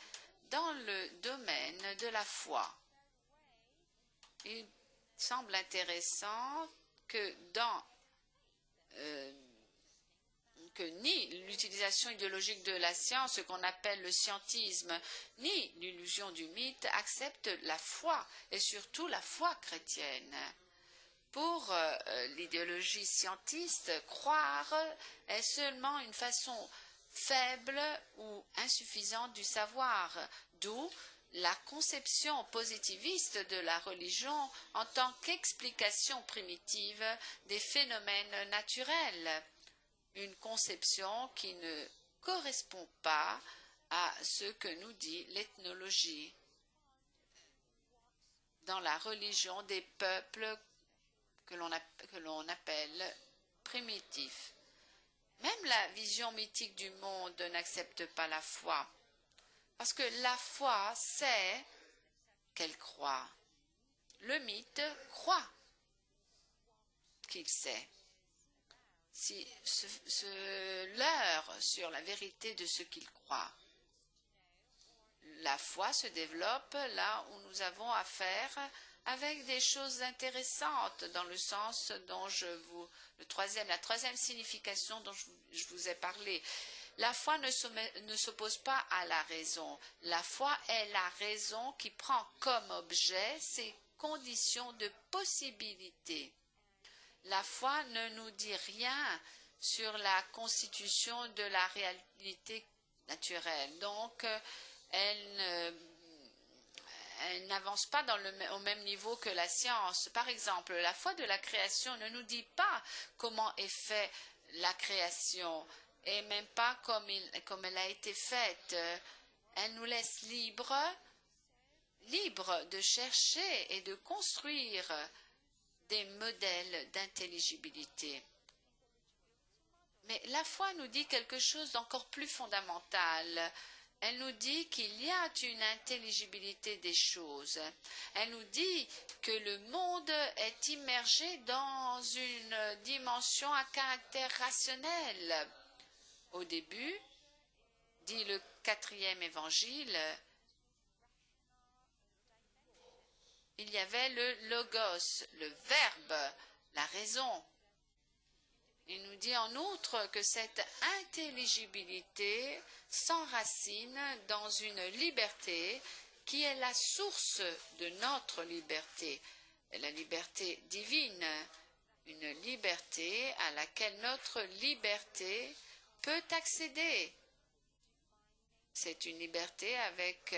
dans le domaine de la foi. Il semble intéressant que que ni l'utilisation idéologique de la science, ce qu'on appelle le scientisme, ni l'illusion du mythe acceptent la foi, et surtout la foi chrétienne. Pour l'idéologie scientiste, croire est seulement une façon faible ou insuffisante du savoir, d'où la conception positiviste de la religion en tant qu'explication primitive des phénomènes naturels, une conception qui ne correspond pas à ce que nous dit l'ethnologie. Dans la religion des peuples que l'on appelle primitifs. Même la vision mythique du monde n'accepte pas la foi, parce que la foi sait qu'elle croit. Le mythe croit qu'il sait. Si se leurre sur la vérité de ce qu'il croit. La foi se développe là où nous avons affaire avec des choses intéressantes dans le sens dont la troisième signification dont je vous ai parlé. La foi ne s'oppose pas à la raison. La foi est la raison qui prend comme objet ses conditions de possibilité. La foi ne nous dit rien sur la constitution de la réalité naturelle. Donc, elle n'avance pas au même niveau que la science. Par exemple, la foi de la création ne nous dit pas comment est faite la création et même pas comme elle a été faite. Elle nous laisse libres de chercher et de construire des modèles d'intelligibilité. Mais la foi nous dit quelque chose d'encore plus fondamental. Elle nous dit qu'il y a une intelligibilité des choses. Elle nous dit que le monde est immergé dans une dimension à caractère rationnel. Au début, dit le 4e évangile, il y avait le logos, le verbe, la raison. Il nous dit en outre que cette intelligibilité s'enracine dans une liberté qui est la source de notre liberté, la liberté divine, une liberté à laquelle notre liberté peut accéder. C'est une liberté avec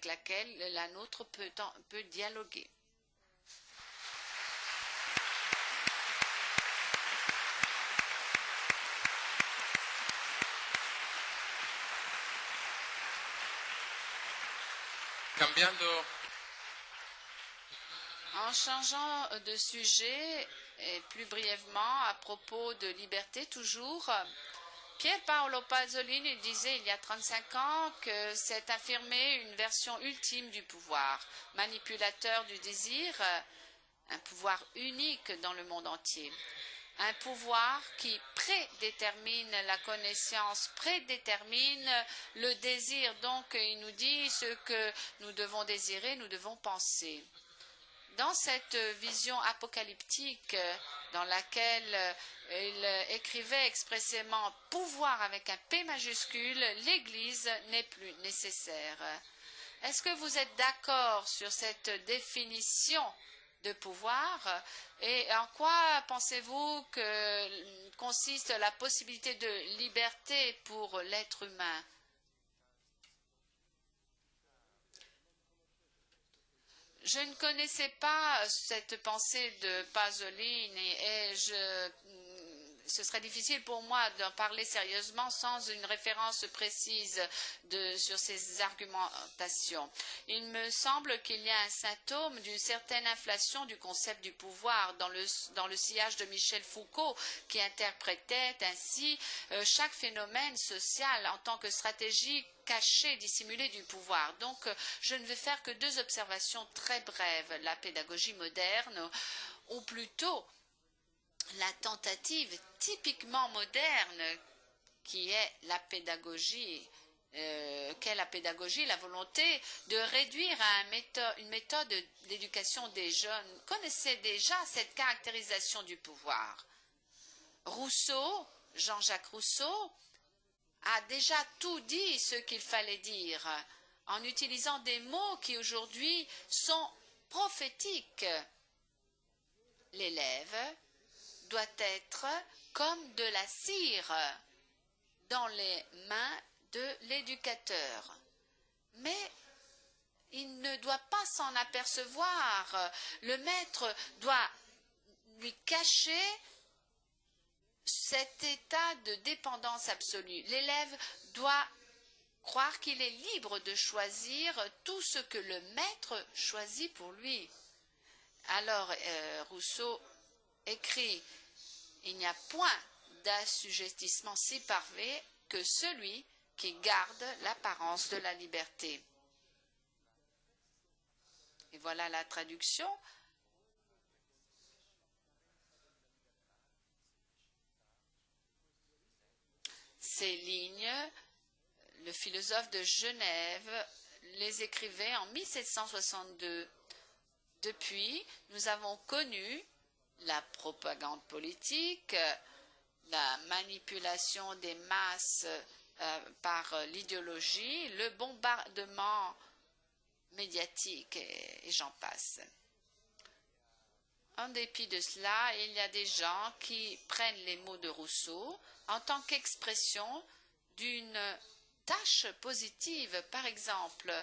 laquelle la nôtre peut dialoguer. En changeant de sujet, et plus brièvement à propos de liberté toujours, Pier Paolo Pasolini disait il y a 35 ans que c'est affirmer une version ultime du pouvoir, manipulateur du désir, un pouvoir unique dans le monde entier. Un pouvoir qui prédétermine la connaissance, prédétermine le désir. Donc, il nous dit ce que nous devons désirer, nous devons penser. Dans cette vision apocalyptique dans laquelle il écrivait expressément « pouvoir » avec un P majuscule, l'Église n'est plus nécessaire. Est-ce que vous êtes d'accord sur cette définition de pouvoir et en quoi pensez-vous que consiste la possibilité de liberté pour l'être humain? Je ne connaissais pas cette pensée de Pasolini et ce serait difficile pour moi d'en parler sérieusement sans une référence précise sur ces argumentations. Il me semble qu'il y a un symptôme d'une certaine inflation du concept du pouvoir dans le sillage de Michel Foucault, qui interprétait ainsi chaque phénomène social en tant que stratégie cachée, dissimulée du pouvoir. Donc, je ne vais faire que deux observations très brèves. La pédagogie moderne, ou plutôt la tentative typiquement moderne qui est la pédagogie, la volonté de réduire à une méthode d'éducation des jeunes, connaissait déjà cette caractérisation du pouvoir. Rousseau, Jean-Jacques Rousseau, a déjà tout dit ce qu'il fallait dire en utilisant des mots qui aujourd'hui sont prophétiques. L'élève doit être comme de la cire dans les mains de l'éducateur. Mais il ne doit pas s'en apercevoir. Le maître doit lui cacher cet état de dépendance absolue. L'élève doit croire qu'il est libre de choisir tout ce que le maître choisit pour lui. Alors, Rousseau écrit « Il n'y a point d'assujettissement si parfait que celui qui garde l'apparence de la liberté. » Et voilà la traduction. Ces lignes, le philosophe de Genève les écrivait en 1762. Depuis, nous avons connu la propagande politique, la manipulation des masses par l'idéologie, le bombardement médiatique et j'en passe. En dépit de cela, il y a des gens qui prennent les mots de Rousseau en tant qu'expression d'une tâche positive. Par exemple,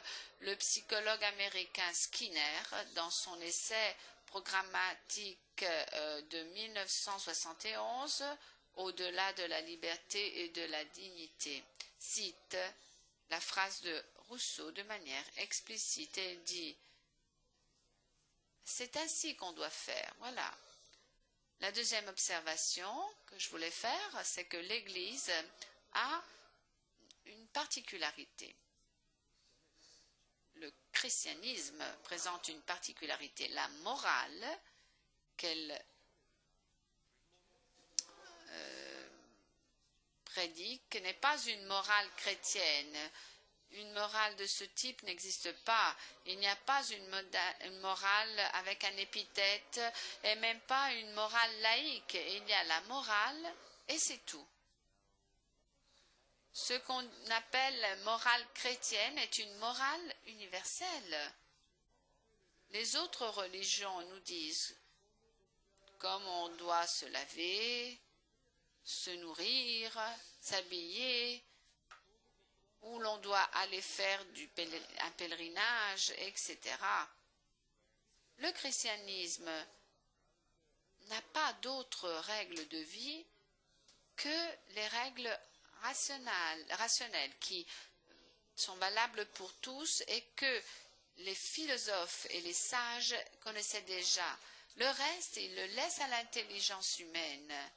le psychologue américain Skinner, dans son essai programmatique de 1971, Au-delà de la liberté et de la dignité, cite la phrase de Rousseau de manière explicite. Elle dit « C'est ainsi qu'on doit faire. » Voilà. La deuxième observation que je voulais faire, c'est que l'Église a une particularité. Le christianisme présente une particularité. La morale qu'elle prédique n'est pas une morale chrétienne. Une morale de ce type n'existe pas. Il n'y a pas une morale avec un épithète et même pas une morale laïque. Il y a la morale et c'est tout. Ce qu'on appelle morale chrétienne est une morale universelle. Les autres religions nous disent comme on doit se laver, se nourrir, s'habiller, où l'on doit aller faire un pèlerinage, etc. Le christianisme n'a pas d'autres règles de vie que les règles rationnelles qui sont valables pour tous et que les philosophes et les sages connaissaient déjà. Le reste, ils le laissent à l'intelligence humaine,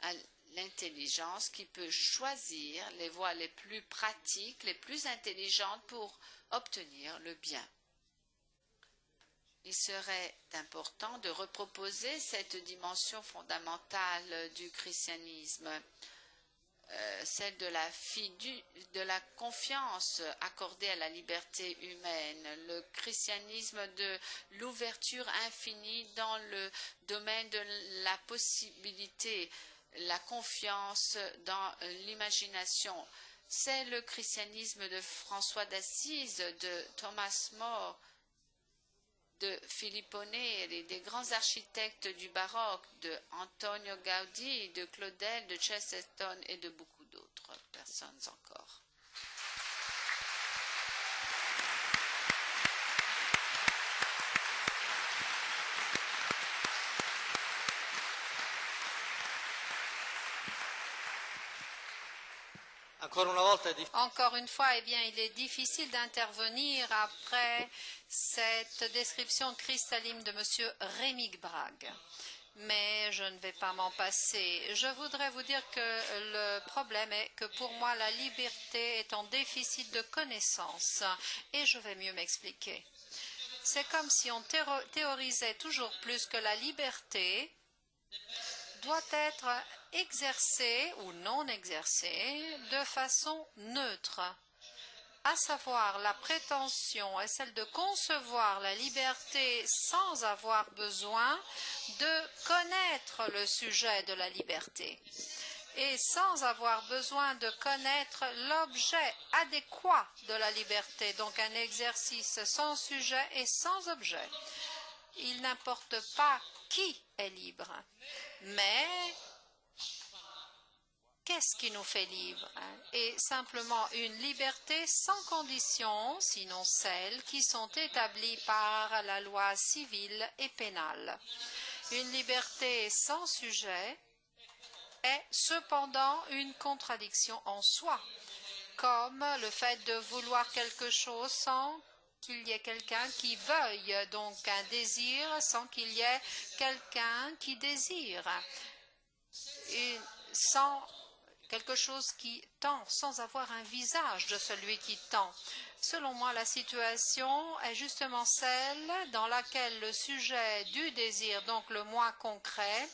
à l'intelligence qui peut choisir les voies les plus pratiques, les plus intelligentes pour obtenir le bien. Il serait important de reproposer cette dimension fondamentale du christianisme, celle de la confiance accordée à la liberté humaine, le christianisme de l'ouverture infinie dans le domaine de la possibilité, la confiance dans l'imagination. C'est le christianisme de François d'Assise, de Thomas More, de Filippo Neri, des grands architectes du baroque, de Antonio Gaudí, de Claudel, de Chesterton et de beaucoup d'autres personnes encore. Ancora una volta è difficile. Encore une fois, eh bien, il est difficile d'intervenir après cette description cristalline de M. Rémy Bragg. Mais je ne vais pas m'en passer. Je voudrais vous dire que le problème est que pour moi, la liberté est en déficit de connaissance. Et je vais mieux m'expliquer. C'est comme si on théorisait toujours plus que la liberté doit être exercée ou non exercée de façon neutre. À savoir, la prétention est celle de concevoir la liberté sans avoir besoin de connaître le sujet de la liberté et sans avoir besoin de connaître l'objet adéquat de la liberté, donc un exercice sans sujet et sans objet. Il n'importe pas qui est libre, mais qu'est-ce qui nous fait libres? Et simplement une liberté sans conditions, sinon celles qui sont établies par la loi civile et pénale. Une liberté sans sujet est cependant une contradiction en soi, comme le fait de vouloir quelque chose sans qu'il y ait quelqu'un qui veuille, donc un désir sans qu'il y ait quelqu'un qui désire, sans quelque chose qui tend sans avoir un visage de celui qui tend. Selon moi, la situation est justement celle dans laquelle le sujet du désir, donc le moi concret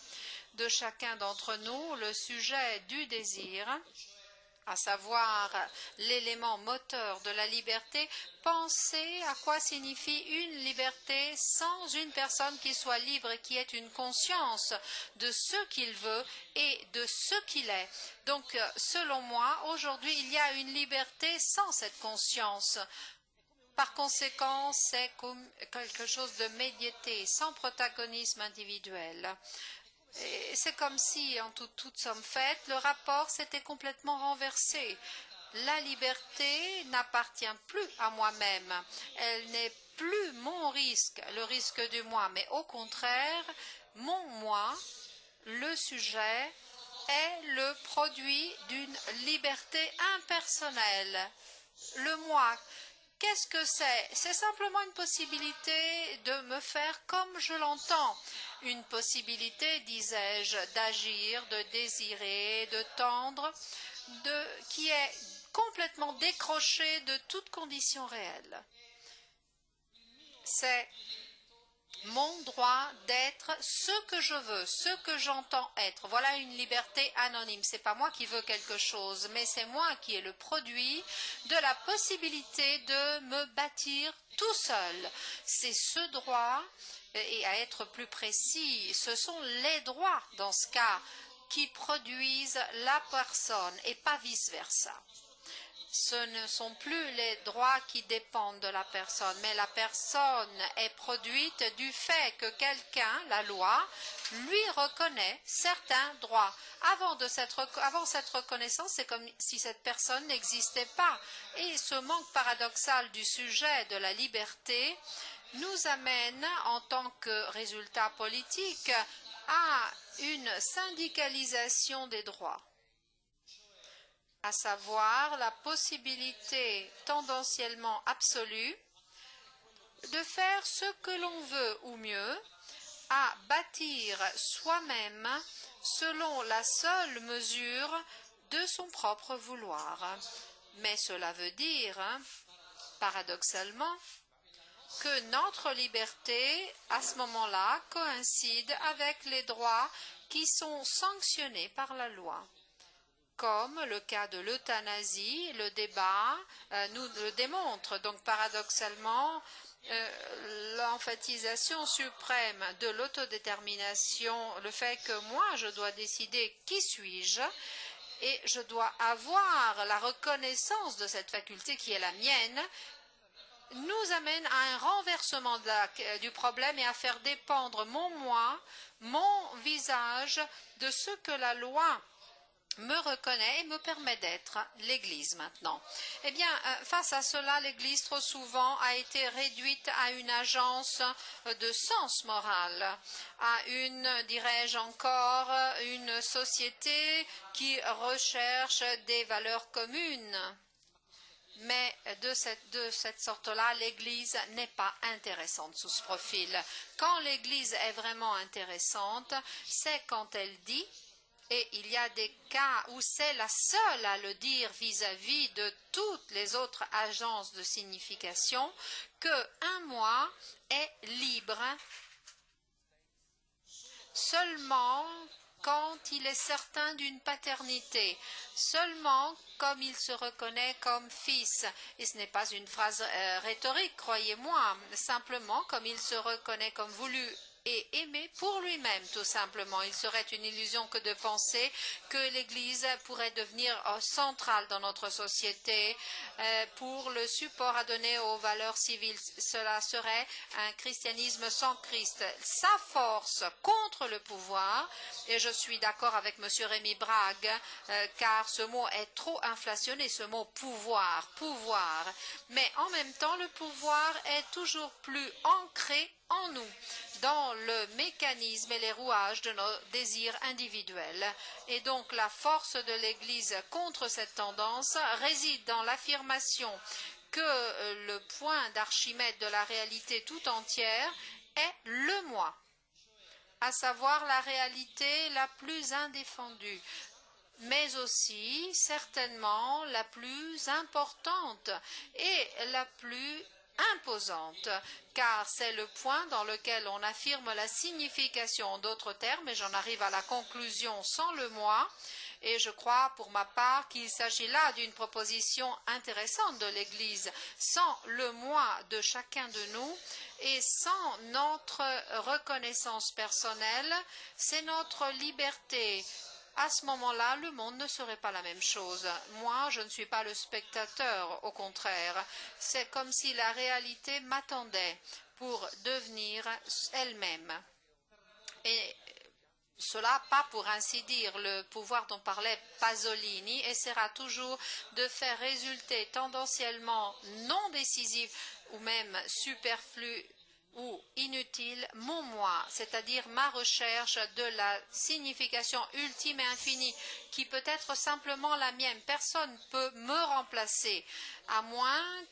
de chacun d'entre nous, le sujet du désir, à savoir l'élément moteur de la liberté, pensez à quoi signifie une liberté sans une personne qui soit libre et qui ait une conscience de ce qu'il veut et de ce qu'il est. Donc, selon moi, aujourd'hui, il y a une liberté sans cette conscience. Par conséquent, c'est comme quelque chose de médiété, sans protagonisme individuel. C'est comme si, en toute somme faite, le rapport s'était complètement renversé. La liberté n'appartient plus à moi-même. Elle n'est plus mon risque, le risque du moi, mais au contraire, mon moi, le sujet, est le produit d'une liberté impersonnelle. Le moi, qu'est-ce que c'est? C'est simplement une possibilité de me faire comme je l'entends. Une possibilité, disais-je, d'agir, de désirer, de tendre, qui est complètement décrochée de toute condition réelle. C'est mon droit d'être ce que je veux, ce que j'entends être. Voilà une liberté anonyme. C'est pas moi qui veux quelque chose, mais c'est moi qui ai le produit de la possibilité de me bâtir tout seul. C'est ce droit, et à être plus précis, ce sont les droits, dans ce cas, qui produisent la personne et pas vice-versa. Ce ne sont plus les droits qui dépendent de la personne, mais la personne est produite du fait que quelqu'un, la loi, lui reconnaît certains droits. Avant cette reconnaissance, c'est comme si cette personne n'existait pas. Et ce manque paradoxal du sujet de la liberté nous amène, en tant que résultat politique, à une syndicalisation des droits, à savoir la possibilité tendanciellement absolue de faire ce que l'on veut ou mieux, à bâtir soi-même selon la seule mesure de son propre vouloir. Mais cela veut dire, paradoxalement, que notre liberté, à ce moment-là, coïncide avec les droits qui sont sanctionnés par la loi. Comme le cas de l'euthanasie, le débat nous le démontre. Donc, paradoxalement, l'emphatisation suprême de l'autodétermination, le fait que moi, je dois décider qui suis-je, et je dois avoir la reconnaissance de cette faculté qui est la mienne, nous amène à un renversement du problème et à faire dépendre mon moi, mon visage, de ce que la loi me reconnaît et me permet d'être l'Église maintenant. Eh bien, face à cela, l'Église trop souvent a été réduite à une agence de sens moral, à une, dirais-je encore, une société qui recherche des valeurs communes. Mais de cette sorte-là, l'Église n'est pas intéressante sous ce profil. Quand l'Église est vraiment intéressante, c'est quand elle dit, et il y a des cas où c'est la seule à le dire vis-à-vis de toutes les autres agences de signification, qu'un moi est libre seulement quand il est certain d'une paternité, seulement comme il se reconnaît comme fils. Et ce n'est pas une phrase rhétorique, croyez-moi, simplement comme il se reconnaît comme voulu et aimé pour lui-même, tout simplement. Il serait une illusion que de penser que l'Église pourrait devenir centrale dans notre société pour le support à donner aux valeurs civiles. Cela serait un christianisme sans Christ. Sa force contre le pouvoir, et je suis d'accord avec M. Rémy Brague, car ce mot est trop inflationné, ce mot pouvoir, pouvoir. Mais en même temps, le pouvoir est toujours plus ancré en nous, dans le mécanisme et les rouages de nos désirs individuels. Et donc la force de l'Église contre cette tendance réside dans l'affirmation que le point d'Archimède de la réalité tout entière est le moi, à savoir la réalité la plus indéfendue, mais aussi certainement la plus importante et la plus imposante, car c'est le point dans lequel on affirme la signification. En d'autres termes, et j'en arrive à la conclusion sans le moi, et je crois pour ma part qu'il s'agit là d'une proposition intéressante de l'Église. Sans le moi de chacun de nous et sans notre reconnaissance personnelle, c'est notre liberté. À ce moment-là, le monde ne serait pas la même chose. Moi, je ne suis pas le spectateur, au contraire. C'est comme si la réalité m'attendait pour devenir elle-même. Et cela, pas pour ainsi dire, le pouvoir dont parlait Pasolini essaiera toujours de faire résulter tendanciellement non décisif ou même superflu ou inutile mon moi, c'est-à-dire ma recherche de la signification ultime et infinie, qui peut être simplement la mienne. Personne ne peut me remplacer, à moins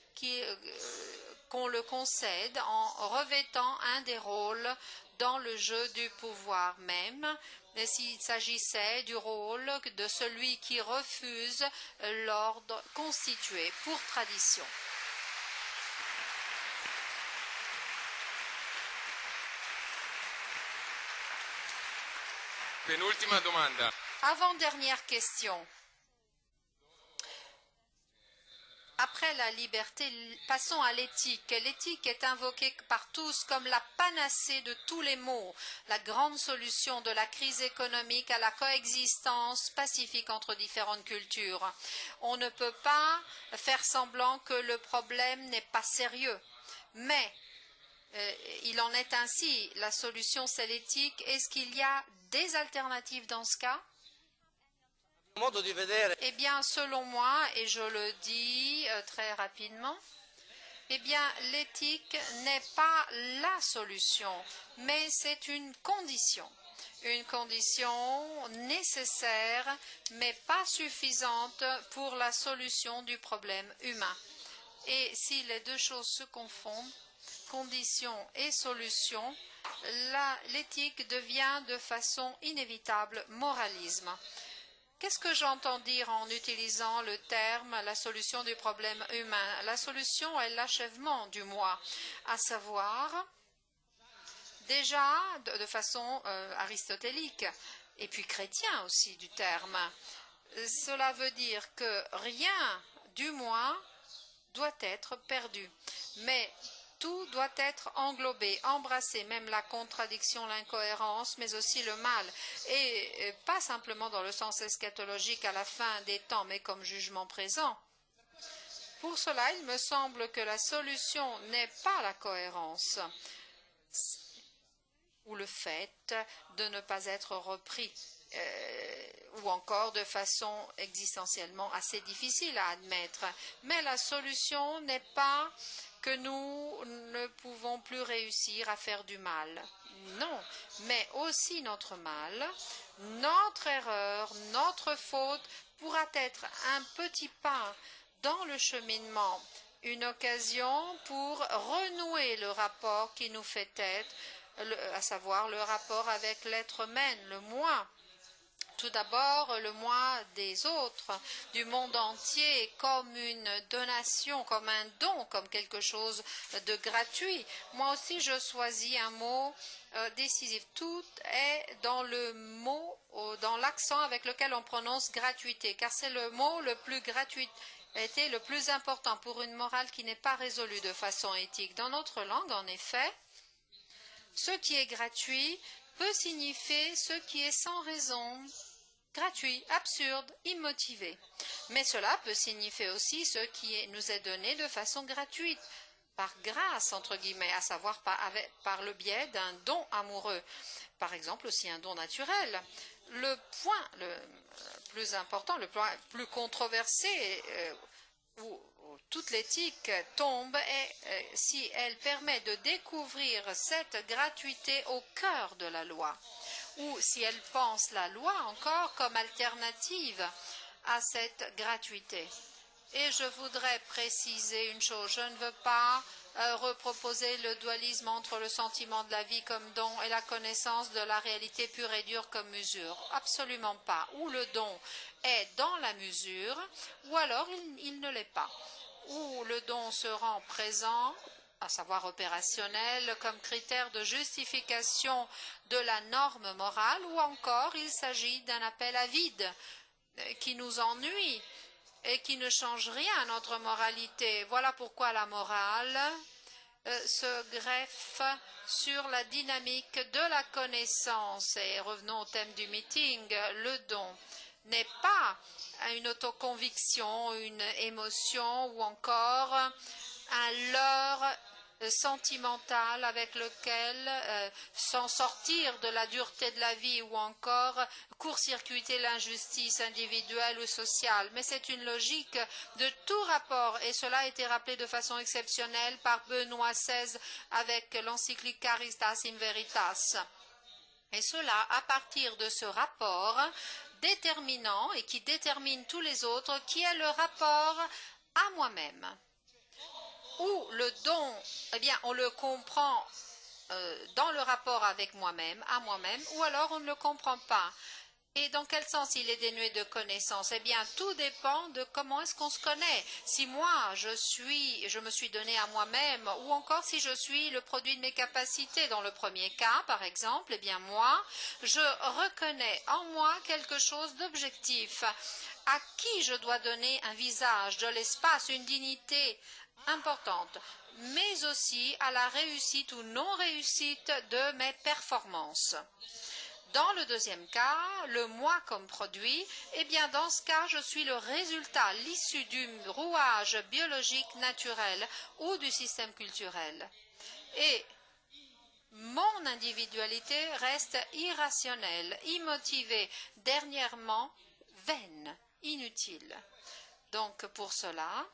qu'on le concède en revêtant un des rôles dans le jeu du pouvoir même, s'il s'agissait du rôle de celui qui refuse l'ordre constitué pour tradition. Penultima domanda. Avant-dernière question. Après la liberté, passons à l'éthique. L'éthique est invoquée par tous comme la panacée de tous les maux, la grande solution de la crise économique à la coexistence pacifique entre différentes cultures. On ne peut pas faire semblant que le problème n'est pas sérieux, mais il en est ainsi. La solution, c'est l'éthique. Est-ce qu'il y a des alternatives dans ce cas ? Eh bien, selon moi, et je le dis très rapidement, eh bien, l'éthique n'est pas la solution, mais c'est une condition nécessaire, mais pas suffisante pour la solution du problème humain. Et si les deux choses se confondent, condition et solution, l'éthique devient de façon inévitable moralisme. Qu'est-ce que j'entends dire en utilisant le terme « la solution du problème humain » ? La solution est l'achèvement du moi, à savoir, déjà de façon aristotélique, et puis chrétien aussi du terme. Cela veut dire que rien du moi doit être perdu, mais tout doit être englobé, embrassé, même la contradiction, l'incohérence, mais aussi le mal. Et pas simplement dans le sens eschatologique à la fin des temps, mais comme jugement présent. Pour cela, il me semble que la solution n'est pas la cohérence ou le fait de ne pas être repris ou encore de façon existentiellement assez difficile à admettre. Mais la solution n'est pas que nous ne pouvons plus réussir à faire du mal. Non, mais aussi notre mal, notre erreur, notre faute pourra être un petit pas dans le cheminement, une occasion pour renouer le rapport qui nous fait être, à savoir le rapport avec l'être humain, le moi. Tout d'abord, le moi des autres, du monde entier, comme une donation, comme un don, comme quelque chose de gratuit. Moi aussi, je choisis un mot décisif. Tout est dans le mot, dans l'accent avec lequel on prononce gratuité, car c'est le mot le plus gratuit était le plus important pour une morale qui n'est pas résolue de façon éthique. Dans notre langue, en effet, ce qui est gratuit peut signifier ce qui est sans raison, gratuit, absurde, immotivé. Mais cela peut signifier aussi ce qui nous est donné de façon gratuite, par grâce, entre guillemets, à savoir par le biais d'un don amoureux. Par exemple, aussi un don naturel. Le point le plus important, le point plus controversé, où toute l'éthique tombe, est si elle permet de découvrir cette gratuité au cœur de la loi, ou si elle pense la loi encore comme alternative à cette gratuité. Et je voudrais préciser une chose, je ne veux pas reproposer le dualisme entre le sentiment de la vie comme don et la connaissance de la réalité pure et dure comme mesure. Absolument pas. Ou le don est dans la mesure, ou alors il ne l'est pas. Ou le don se rend présent, à savoir opérationnel, comme critère de justification de la norme morale, ou encore il s'agit d'un appel à vide qui nous ennuie et qui ne change rien à notre moralité. Voilà pourquoi la morale se greffe sur la dynamique de la connaissance. Et revenons au thème du meeting, le don n'est pas une autoconviction, une émotion ou encore un leurre sentimental avec lequel s'en sortir de la dureté de la vie ou encore court-circuiter l'injustice individuelle ou sociale. Mais c'est une logique de tout rapport et cela a été rappelé de façon exceptionnelle par Benoît XVI avec l'encyclique Caristas in Veritas. Et cela à partir de ce rapport déterminant et qui détermine tous les autres, qui est le rapport à moi-même. Où le don, eh bien, on le comprend dans le rapport avec moi-même, à moi-même, ou alors on ne le comprend pas. Et dans quel sens il est dénué de connaissances? Eh bien, tout dépend de comment est-ce qu'on se connaît. Si moi, je me suis donné à moi-même, ou encore si je suis le produit de mes capacités. Dans le premier cas, par exemple, eh bien, moi, je reconnais en moi quelque chose d'objectif. À qui je dois donner un visage, de l'espace, une dignité importante, mais aussi à la réussite ou non-réussite de mes performances. Dans le deuxième cas, le moi comme produit, eh bien dans ce cas, je suis le résultat, l'issue du rouage biologique naturel ou du système culturel. Et mon individualité reste irrationnelle, immotivée, dernièrement vaine, inutile. Donc pour cela,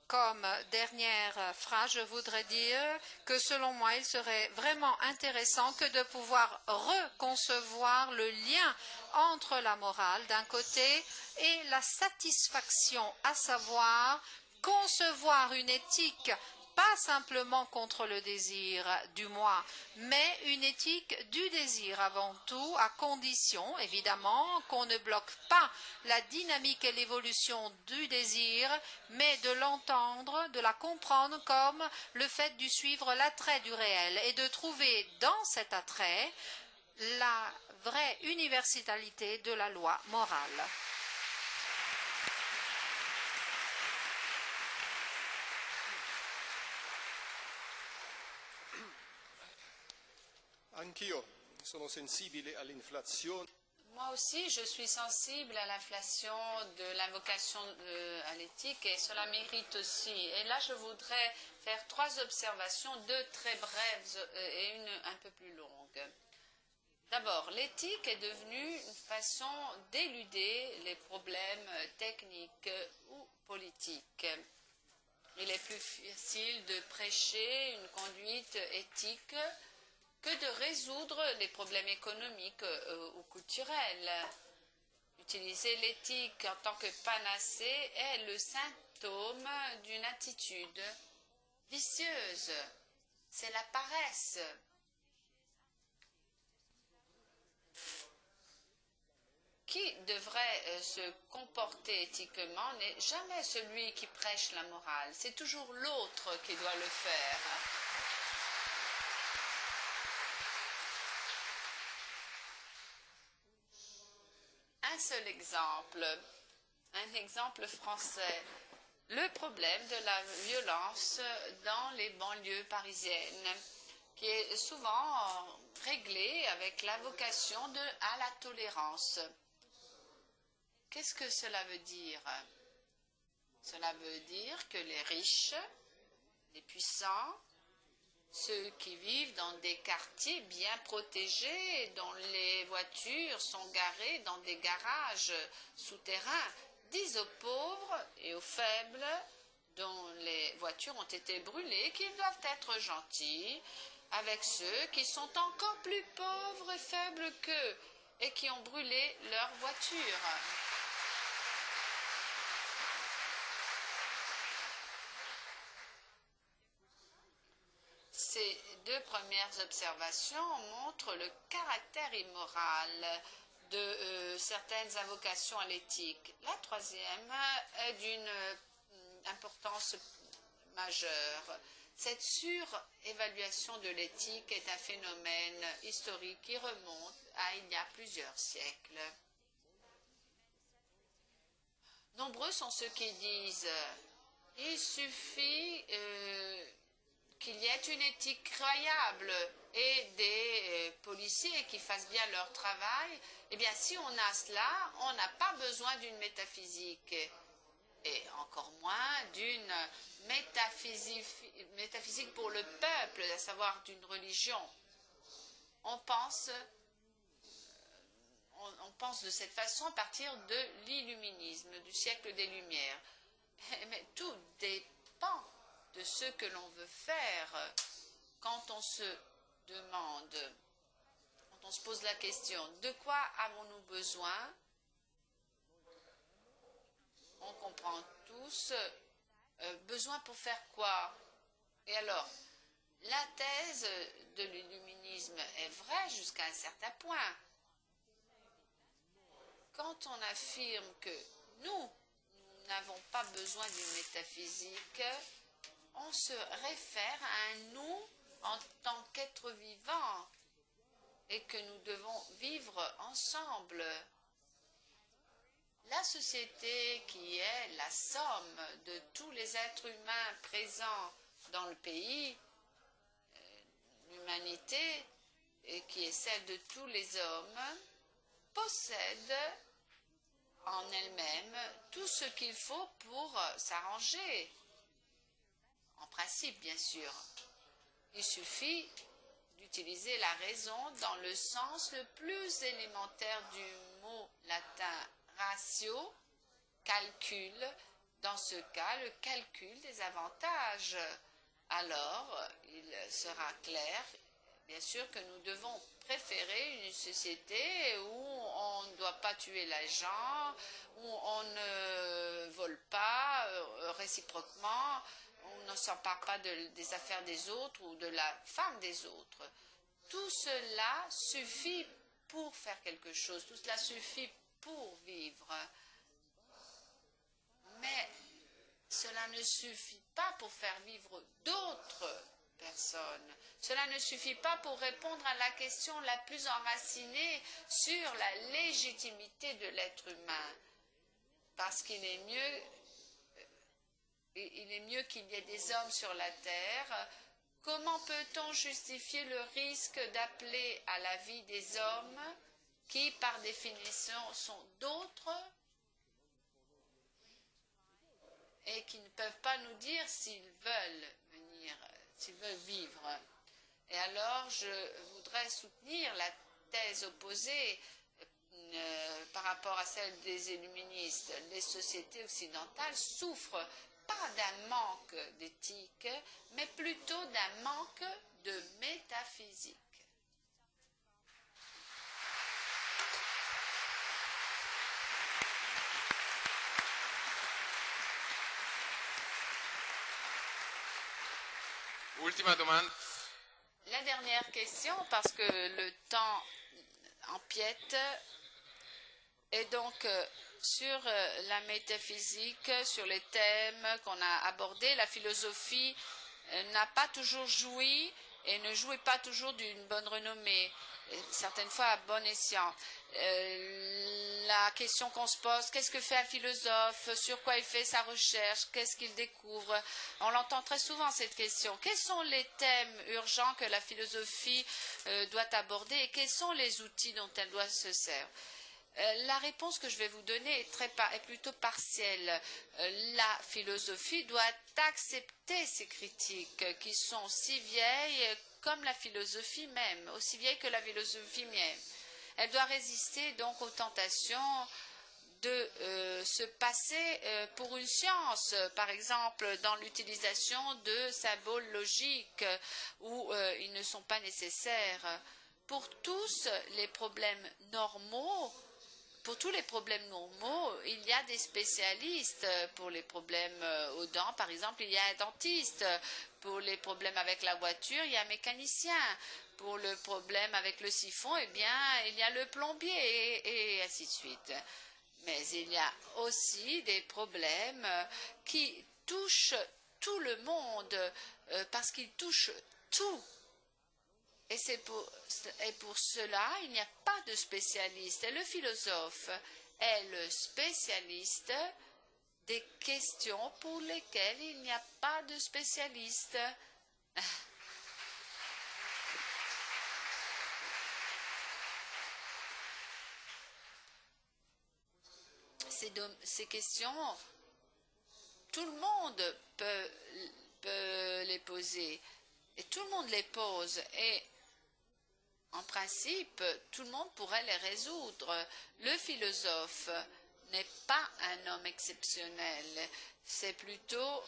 comme dernière phrase, je voudrais dire que selon moi, il serait vraiment intéressant que de pouvoir reconcevoir le lien entre la morale d'un côté et la satisfaction, à savoir concevoir une éthique pas simplement contre le désir du moi, mais une éthique du désir avant tout, à condition, évidemment, qu'on ne bloque pas la dynamique et l'évolution du désir, mais de l'entendre, de la comprendre comme le fait de suivre l'attrait du réel et de trouver dans cet attrait la vraie universalité de la loi morale. Anch'io sono sensibile all'inflazione. Moi aussi, je suis sensible à l'inflation de l'invocation à l'éthique et cela mérite aussi. Et là, je voudrais faire 3 observations, 2 très brèves et une un peu plus longue. D'abord, l'éthique est devenue une façon d'éluder les problèmes techniques ou politiques. Il est plus facile de prêcher une conduite éthique que de résoudre les problèmes économiques ou culturels. Utiliser l'éthique en tant que panacée est le symptôme d'une attitude vicieuse. C'est la paresse. Qui devrait se comporter éthiquement n'est jamais celui qui prêche la morale. C'est toujours l'autre qui doit le faire. Un seul exemple, un exemple français. Le problème de la violence dans les banlieues parisiennes, qui est souvent réglé avec l'invocation à la tolérance. Qu'est-ce que cela veut dire? Cela veut dire que les riches, les puissants, ceux qui vivent dans des quartiers bien protégés, dont les voitures sont garées dans des garages souterrains, disent aux pauvres et aux faibles, dont les voitures ont été brûlées, qu'ils doivent être gentils avec ceux qui sont encore plus pauvres et faibles qu'eux et qui ont brûlé leur voiture. Ces deux premières observations montrent le caractère immoral de certaines invocations à l'éthique. La troisième est d'une importance majeure. Cette surévaluation de l'éthique est un phénomène historique qui remonte à il y a plusieurs siècles. Nombreux sont ceux qui disent « il suffit qu'il y ait une éthique croyable et des policiers qui fassent bien leur travail, eh bien si on a cela, on n'a pas besoin d'une métaphysique et encore moins d'une métaphysique pour le peuple, à savoir d'une religion. On pense de cette façon à partir de l'illuminisme, du siècle des Lumières. Mais tout dépend de ce que l'on veut faire quand on se demande, quand on se pose la question, de quoi avons-nous besoin? On comprend tous, besoin pour faire quoi? Et alors, la thèse de l'illuminisme est vraie jusqu'à un certain point. Quand on affirme que nous n'avons pas besoin d'une métaphysique, on se réfère à un nous en tant qu'être vivant et que nous devons vivre ensemble. La société qui est la somme de tous les êtres humains présents dans le pays, l'humanité, et qui est celle de tous les hommes, possède en elle-même tout ce qu'il faut pour s'arranger. En principe, bien sûr. Il suffit d'utiliser la raison dans le sens le plus élémentaire du mot latin ratio, calcul, dans ce cas, le calcul des avantages. Alors, il sera clair, bien sûr, que nous devons préférer une société où on ne doit pas tuer les gens, où on ne vole pas réciproquement, on ne s'empare pas des affaires des autres ou de la femme des autres. Tout cela suffit pour faire quelque chose, tout cela suffit pour vivre. Mais cela ne suffit pas pour faire vivre d'autres personnes. Cela ne suffit pas pour répondre à la question la plus enracinée sur la légitimité de l'être humain. Parce qu'il est mieux qu'il y ait des hommes sur la terre. Comment peut-on justifier le risque d'appeler à la vie des hommes qui, par définition, sont d'autres et qui ne peuvent pas nous dire s'ils veulent venir, s'ils veulent vivre? Et alors, je voudrais soutenir la thèse opposée par rapport à celle des illuministes. Les sociétés occidentales souffrent pas d'un manque d'éthique, mais plutôt d'un manque de métaphysique. Ultima domanda. La dernière question, parce que le temps empiète, est donc sur la métaphysique, sur les thèmes qu'on a abordés. La philosophie n'a pas toujours joui et ne jouit pas toujours d'une bonne renommée, certaines fois à bon escient. La question qu'on se pose, qu'est-ce que fait un philosophe, sur quoi il fait sa recherche, qu'est-ce qu'il découvre? On l'entend très souvent cette question. Quels sont les thèmes urgents que la philosophie doit aborder et quels sont les outils dont elle doit se servir? La réponse que je vais vous donner est plutôt partielle. La philosophie doit accepter ces critiques qui sont aussi vieilles comme la philosophie même, aussi vieilles que la philosophie même. Elle doit résister donc aux tentations de se passer pour une science, par exemple dans l'utilisation de symboles logiques où ils ne sont pas nécessaires. Pour tous les problèmes normaux, pour tous les problèmes normaux, il y a des spécialistes. Pour les problèmes aux dents, par exemple, il y a un dentiste. Pour les problèmes avec la voiture, il y a un mécanicien. Pour le problème avec le siphon, eh bien, il y a le plombier et ainsi de suite. Mais il y a aussi des problèmes qui touchent tout le monde parce qu'ils touchent tout. Et pour cela, il n'y a pas de spécialiste. Et le philosophe est le spécialiste des questions pour lesquelles il n'y a pas de spécialiste. Ces questions, tout le monde peut les poser. Et tout le monde les pose. Et en principe, tout le monde pourrait les résoudre. Le philosophe n'est pas un homme exceptionnel. C'est plutôt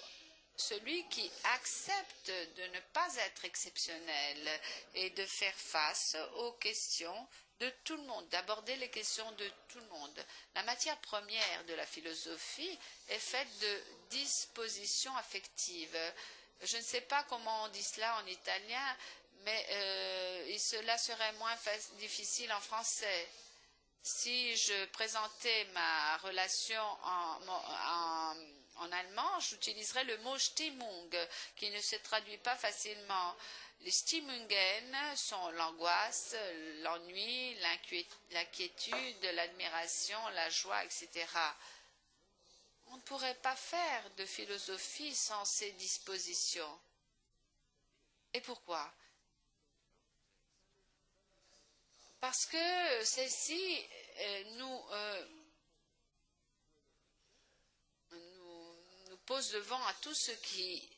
celui qui accepte de ne pas être exceptionnel et de faire face aux questions de tout le monde, d'aborder les questions de tout le monde. La matière première de la philosophie est faite de dispositions affectives. Je ne sais pas comment on dit cela en italien, mais cela serait moins difficile en français. Si je présentais ma relation en allemand, j'utiliserais le mot Stimmung, qui ne se traduit pas facilement. Les Stimmungen sont l'angoisse, l'ennui, l'inquiétude, l'admiration, la joie, etc. On ne pourrait pas faire de philosophie sans ces dispositions. Et pourquoi? Parce que celles-ci nous posent devant à tout ce qui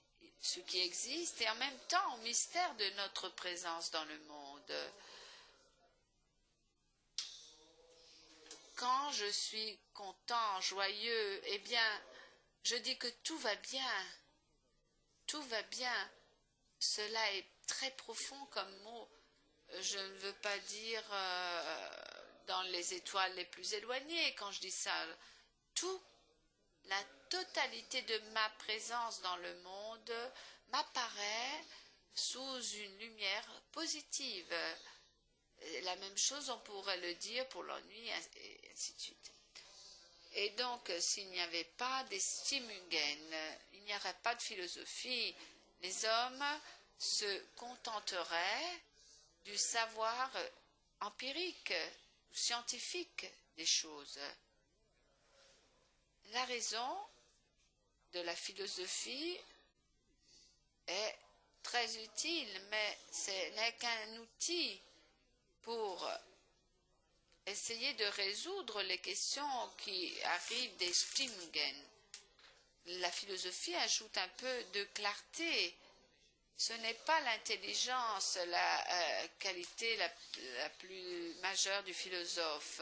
existe et en même temps au mystère de notre présence dans le monde. Quand je suis content, joyeux, eh bien, je dis que tout va bien. Tout va bien. Cela est très profond comme mot. Je ne veux pas dire dans les étoiles les plus éloignées quand je dis ça. Tout, la totalité de ma présence dans le monde m'apparaît sous une lumière positive. La même chose, on pourrait le dire pour l'ennui, et ainsi de suite. Et donc, s'il n'y avait pas des Stimmungen, il n'y aurait pas de philosophie. Les hommes se contenteraient du savoir empirique, scientifique des choses. La raison de la philosophie est très utile, mais ce n'est qu'un outil pour essayer de résoudre les questions qui arrivent des Stimmungen. La philosophie ajoute un peu de clarté Ce n'est pas l'intelligence, la qualité la plus majeure du philosophe.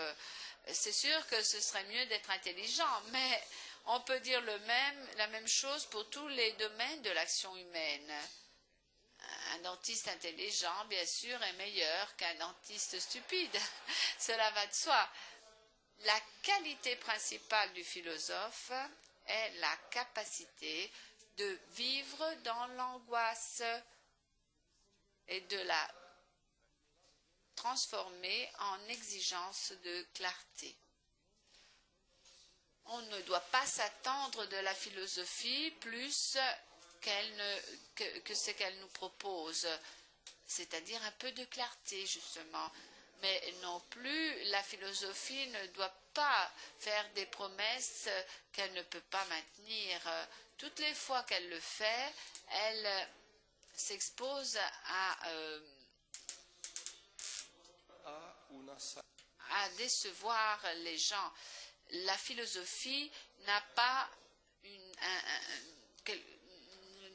C'est sûr que ce serait mieux d'être intelligent, mais on peut dire la même chose pour tous les domaines de l'action humaine. Un dentiste intelligent, bien sûr, est meilleur qu'un dentiste stupide. Cela va de soi. La qualité principale du philosophe est la capacité de vivre dans l'angoisse et de la transformer en exigence de clarté. On ne doit pas s'attendre de la philosophie plus que ce qu'elle nous propose, c'est-à-dire un peu de clarté, justement. Mais non plus, la philosophie ne doit pas faire des promesses qu'elle ne peut pas maintenir. Toutes les fois qu'elle le fait, elle s'expose à décevoir les gens. La philosophie n'a pas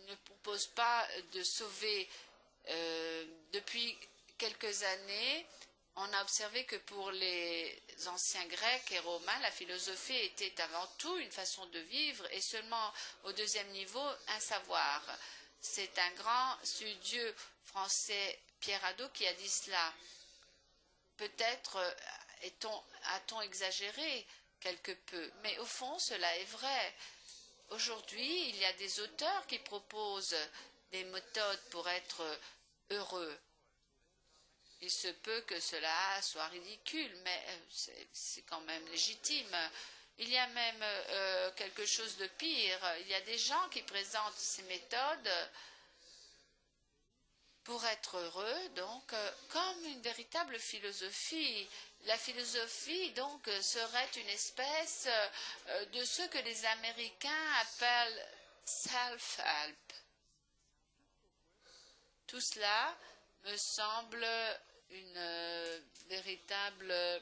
ne propose pas de sauver. Depuis quelques années, on a observé que pour les anciens Grecs et Romains, la philosophie était avant tout une façon de vivre et seulement au deuxième niveau, un savoir. C'est un grand studieux français, Pierre Hadot, qui a dit cela. Peut-être a-t-on exagéré quelque peu, mais au fond, cela est vrai. Aujourd'hui, il y a des auteurs qui proposent des méthodes pour être heureux. Il se peut que cela soit ridicule, mais c'est quand même légitime. Il y a même quelque chose de pire. Il y a des gens qui présentent ces méthodes pour être heureux, donc, comme une véritable philosophie. La philosophie, donc, serait une espèce de ce que les Américains appellent self-help. Tout cela me semble une véritable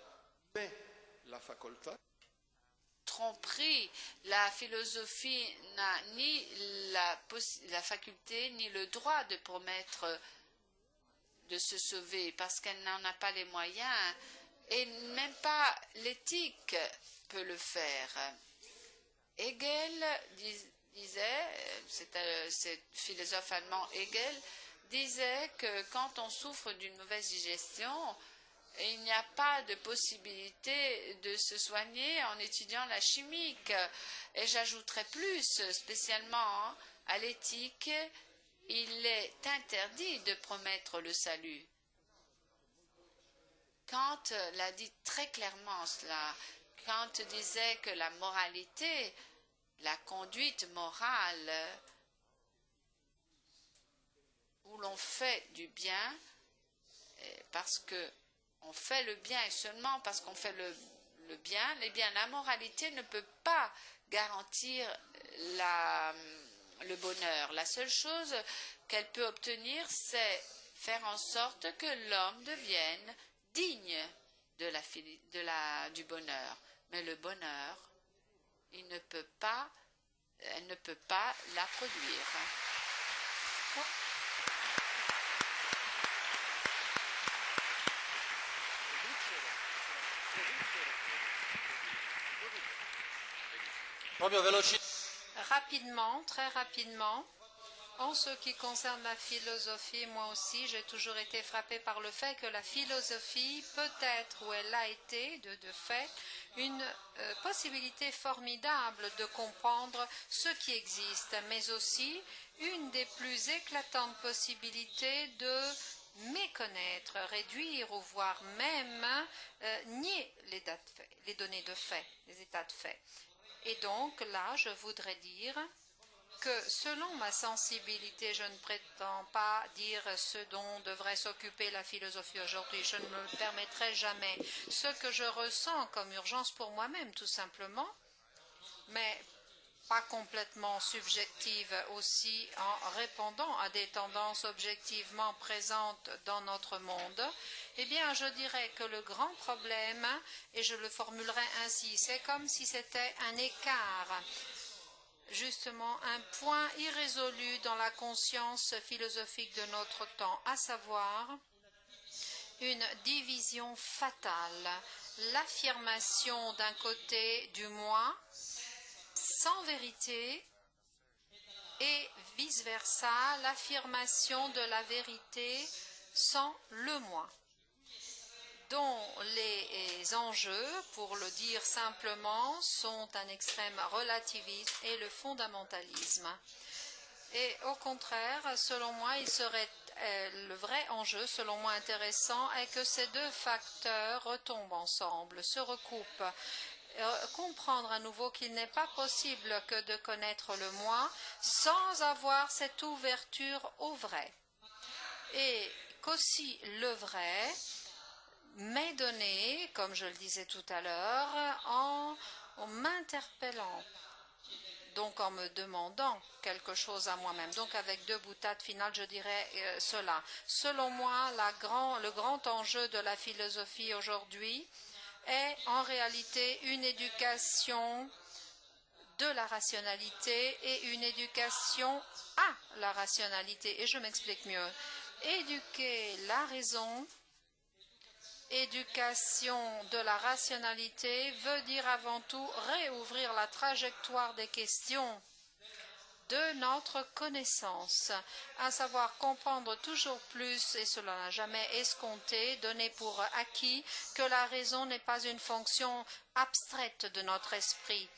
tromperie. La philosophie n'a ni la faculté ni le droit de promettre de se sauver parce qu'elle n'en a pas les moyens et même pas l'éthique peut le faire. Hegel disait, c'est philosophe allemand Hegel, disait que quand on souffre d'une mauvaise digestion, il n'y a pas de possibilité de se soigner en étudiant la chimique. Et j'ajouterais plus, spécialement à l'éthique, il est interdit de promettre le salut. Kant l'a dit très clairement cela. Kant disait que la moralité, la conduite morale, où l'on fait du bien, parce que on fait le bien et seulement parce qu'on fait le bien, eh bien la moralité ne peut pas garantir le bonheur. La seule chose qu'elle peut obtenir, c'est faire en sorte que l'homme devienne digne du bonheur. Mais le bonheur, elle ne peut pas la produire. Rapidement, très rapidement, en ce qui concerne la philosophie, moi aussi, j'ai toujours été frappée par le fait que la philosophie peut être, ou elle a été, de fait, une possibilité formidable de comprendre ce qui existe, mais aussi une des plus éclatantes possibilités de méconnaître, réduire ou voire même nier les données de fait, les états de fait. Et donc là, je voudrais dire que selon ma sensibilité, je ne prétends pas dire ce dont devrait s'occuper la philosophie aujourd'hui. Je ne me le permettrai jamais. Ce que je ressens comme urgence pour moi-même, tout simplement, mais pas complètement subjective aussi en répondant à des tendances objectivement présentes dans notre monde, eh bien, je dirais que le grand problème, et je le formulerai ainsi, c'est comme si c'était un écart justement un point irrésolu dans la conscience philosophique de notre temps, à savoir une division fatale, l'affirmation d'un côté du moi sans vérité et vice-versa, l'affirmation de la vérité sans le moi, dont les enjeux, pour le dire simplement, sont un extrême relativisme et le fondamentalisme. Et au contraire, selon moi, il serait le vrai enjeu, selon moi intéressant, est que ces deux facteurs retombent ensemble, se recoupent. Comprendre à nouveau qu'il n'est pas possible que de connaître le moi sans avoir cette ouverture au vrai. Et qu'aussi le vrai m'est donné, comme je le disais tout à l'heure, en m'interpellant, donc en me demandant quelque chose à moi-même. Donc avec deux boutades finales, je dirais cela. Selon moi, le grand enjeu de la philosophie aujourd'hui est en réalité une éducation de la rationalité et une éducation à la rationalité. Et je m'explique mieux. Éduquer la raison, éducation de la rationalité veut dire avant tout réouvrir la trajectoire des questions de notre connaissance, à savoir comprendre toujours plus, et cela n'a jamais escompté, donner pour acquis que la raison n'est pas une fonction abstraite de notre esprit,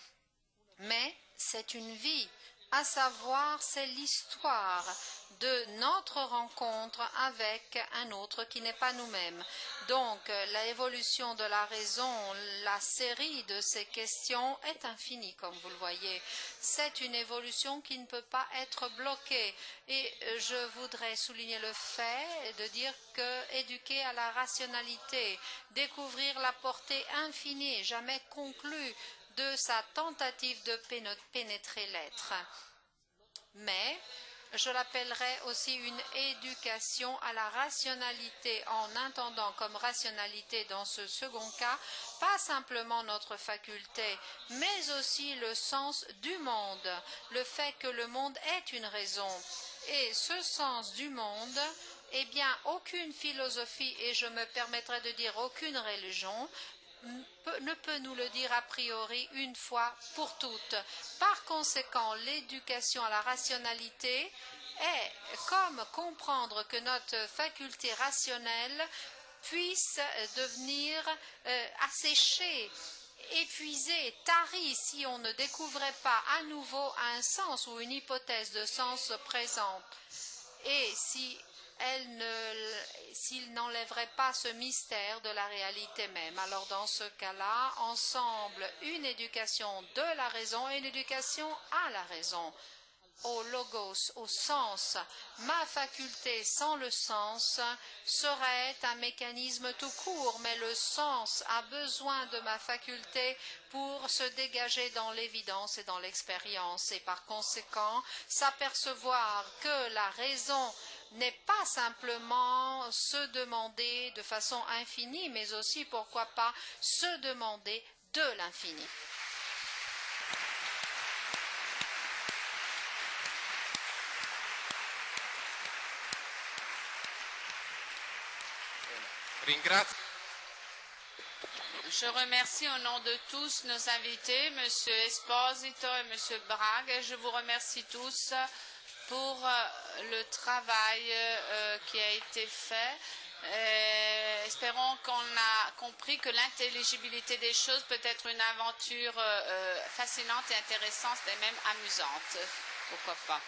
mais c'est une vie, à savoir c'est l'histoire de notre rencontre avec un autre qui n'est pas nous-mêmes. Donc l'évolution de la raison, la série de ces questions est infinie, comme vous le voyez. C'est une évolution qui ne peut pas être bloquée. Et je voudrais souligner le fait de dire que éduquer à la rationalité, découvrir la portée infinie, jamais conclue, de sa tentative de pénétrer l'être. Mais je l'appellerais aussi une éducation à la rationalité, en intendant comme rationalité dans ce second cas, pas simplement notre faculté, mais aussi le sens du monde, le fait que le monde est une raison. Et ce sens du monde, eh bien, aucune philosophie, et je me permettrai de dire aucune religion, ne peut nous le dire a priori une fois pour toutes. Par conséquent, l'éducation à la rationalité est comme comprendre que notre faculté rationnelle puisse devenir asséchée, épuisée, tarie si on ne découvrait pas à nouveau un sens ou une hypothèse de sens présente. Et s'il n'enlèverait pas ce mystère de la réalité même. Alors dans ce cas-là, ensemble, une éducation de la raison et une éducation à la raison, au logos, au sens. Ma faculté sans le sens serait un mécanisme tout court, mais le sens a besoin de ma faculté pour se dégager dans l'évidence et dans l'expérience. Et par conséquent, s'apercevoir que la raison n'est pas simplement se demander de façon infinie, mais aussi, pourquoi pas, se demander de l'infini. Je remercie au nom de tous nos invités, M. Esposito et M. Brague. Je vous remercie tous pour le travail qui a été fait. Espérons qu'on a compris que l'intelligibilité des choses peut être une aventure fascinante et intéressante et même amusante. Pourquoi pas?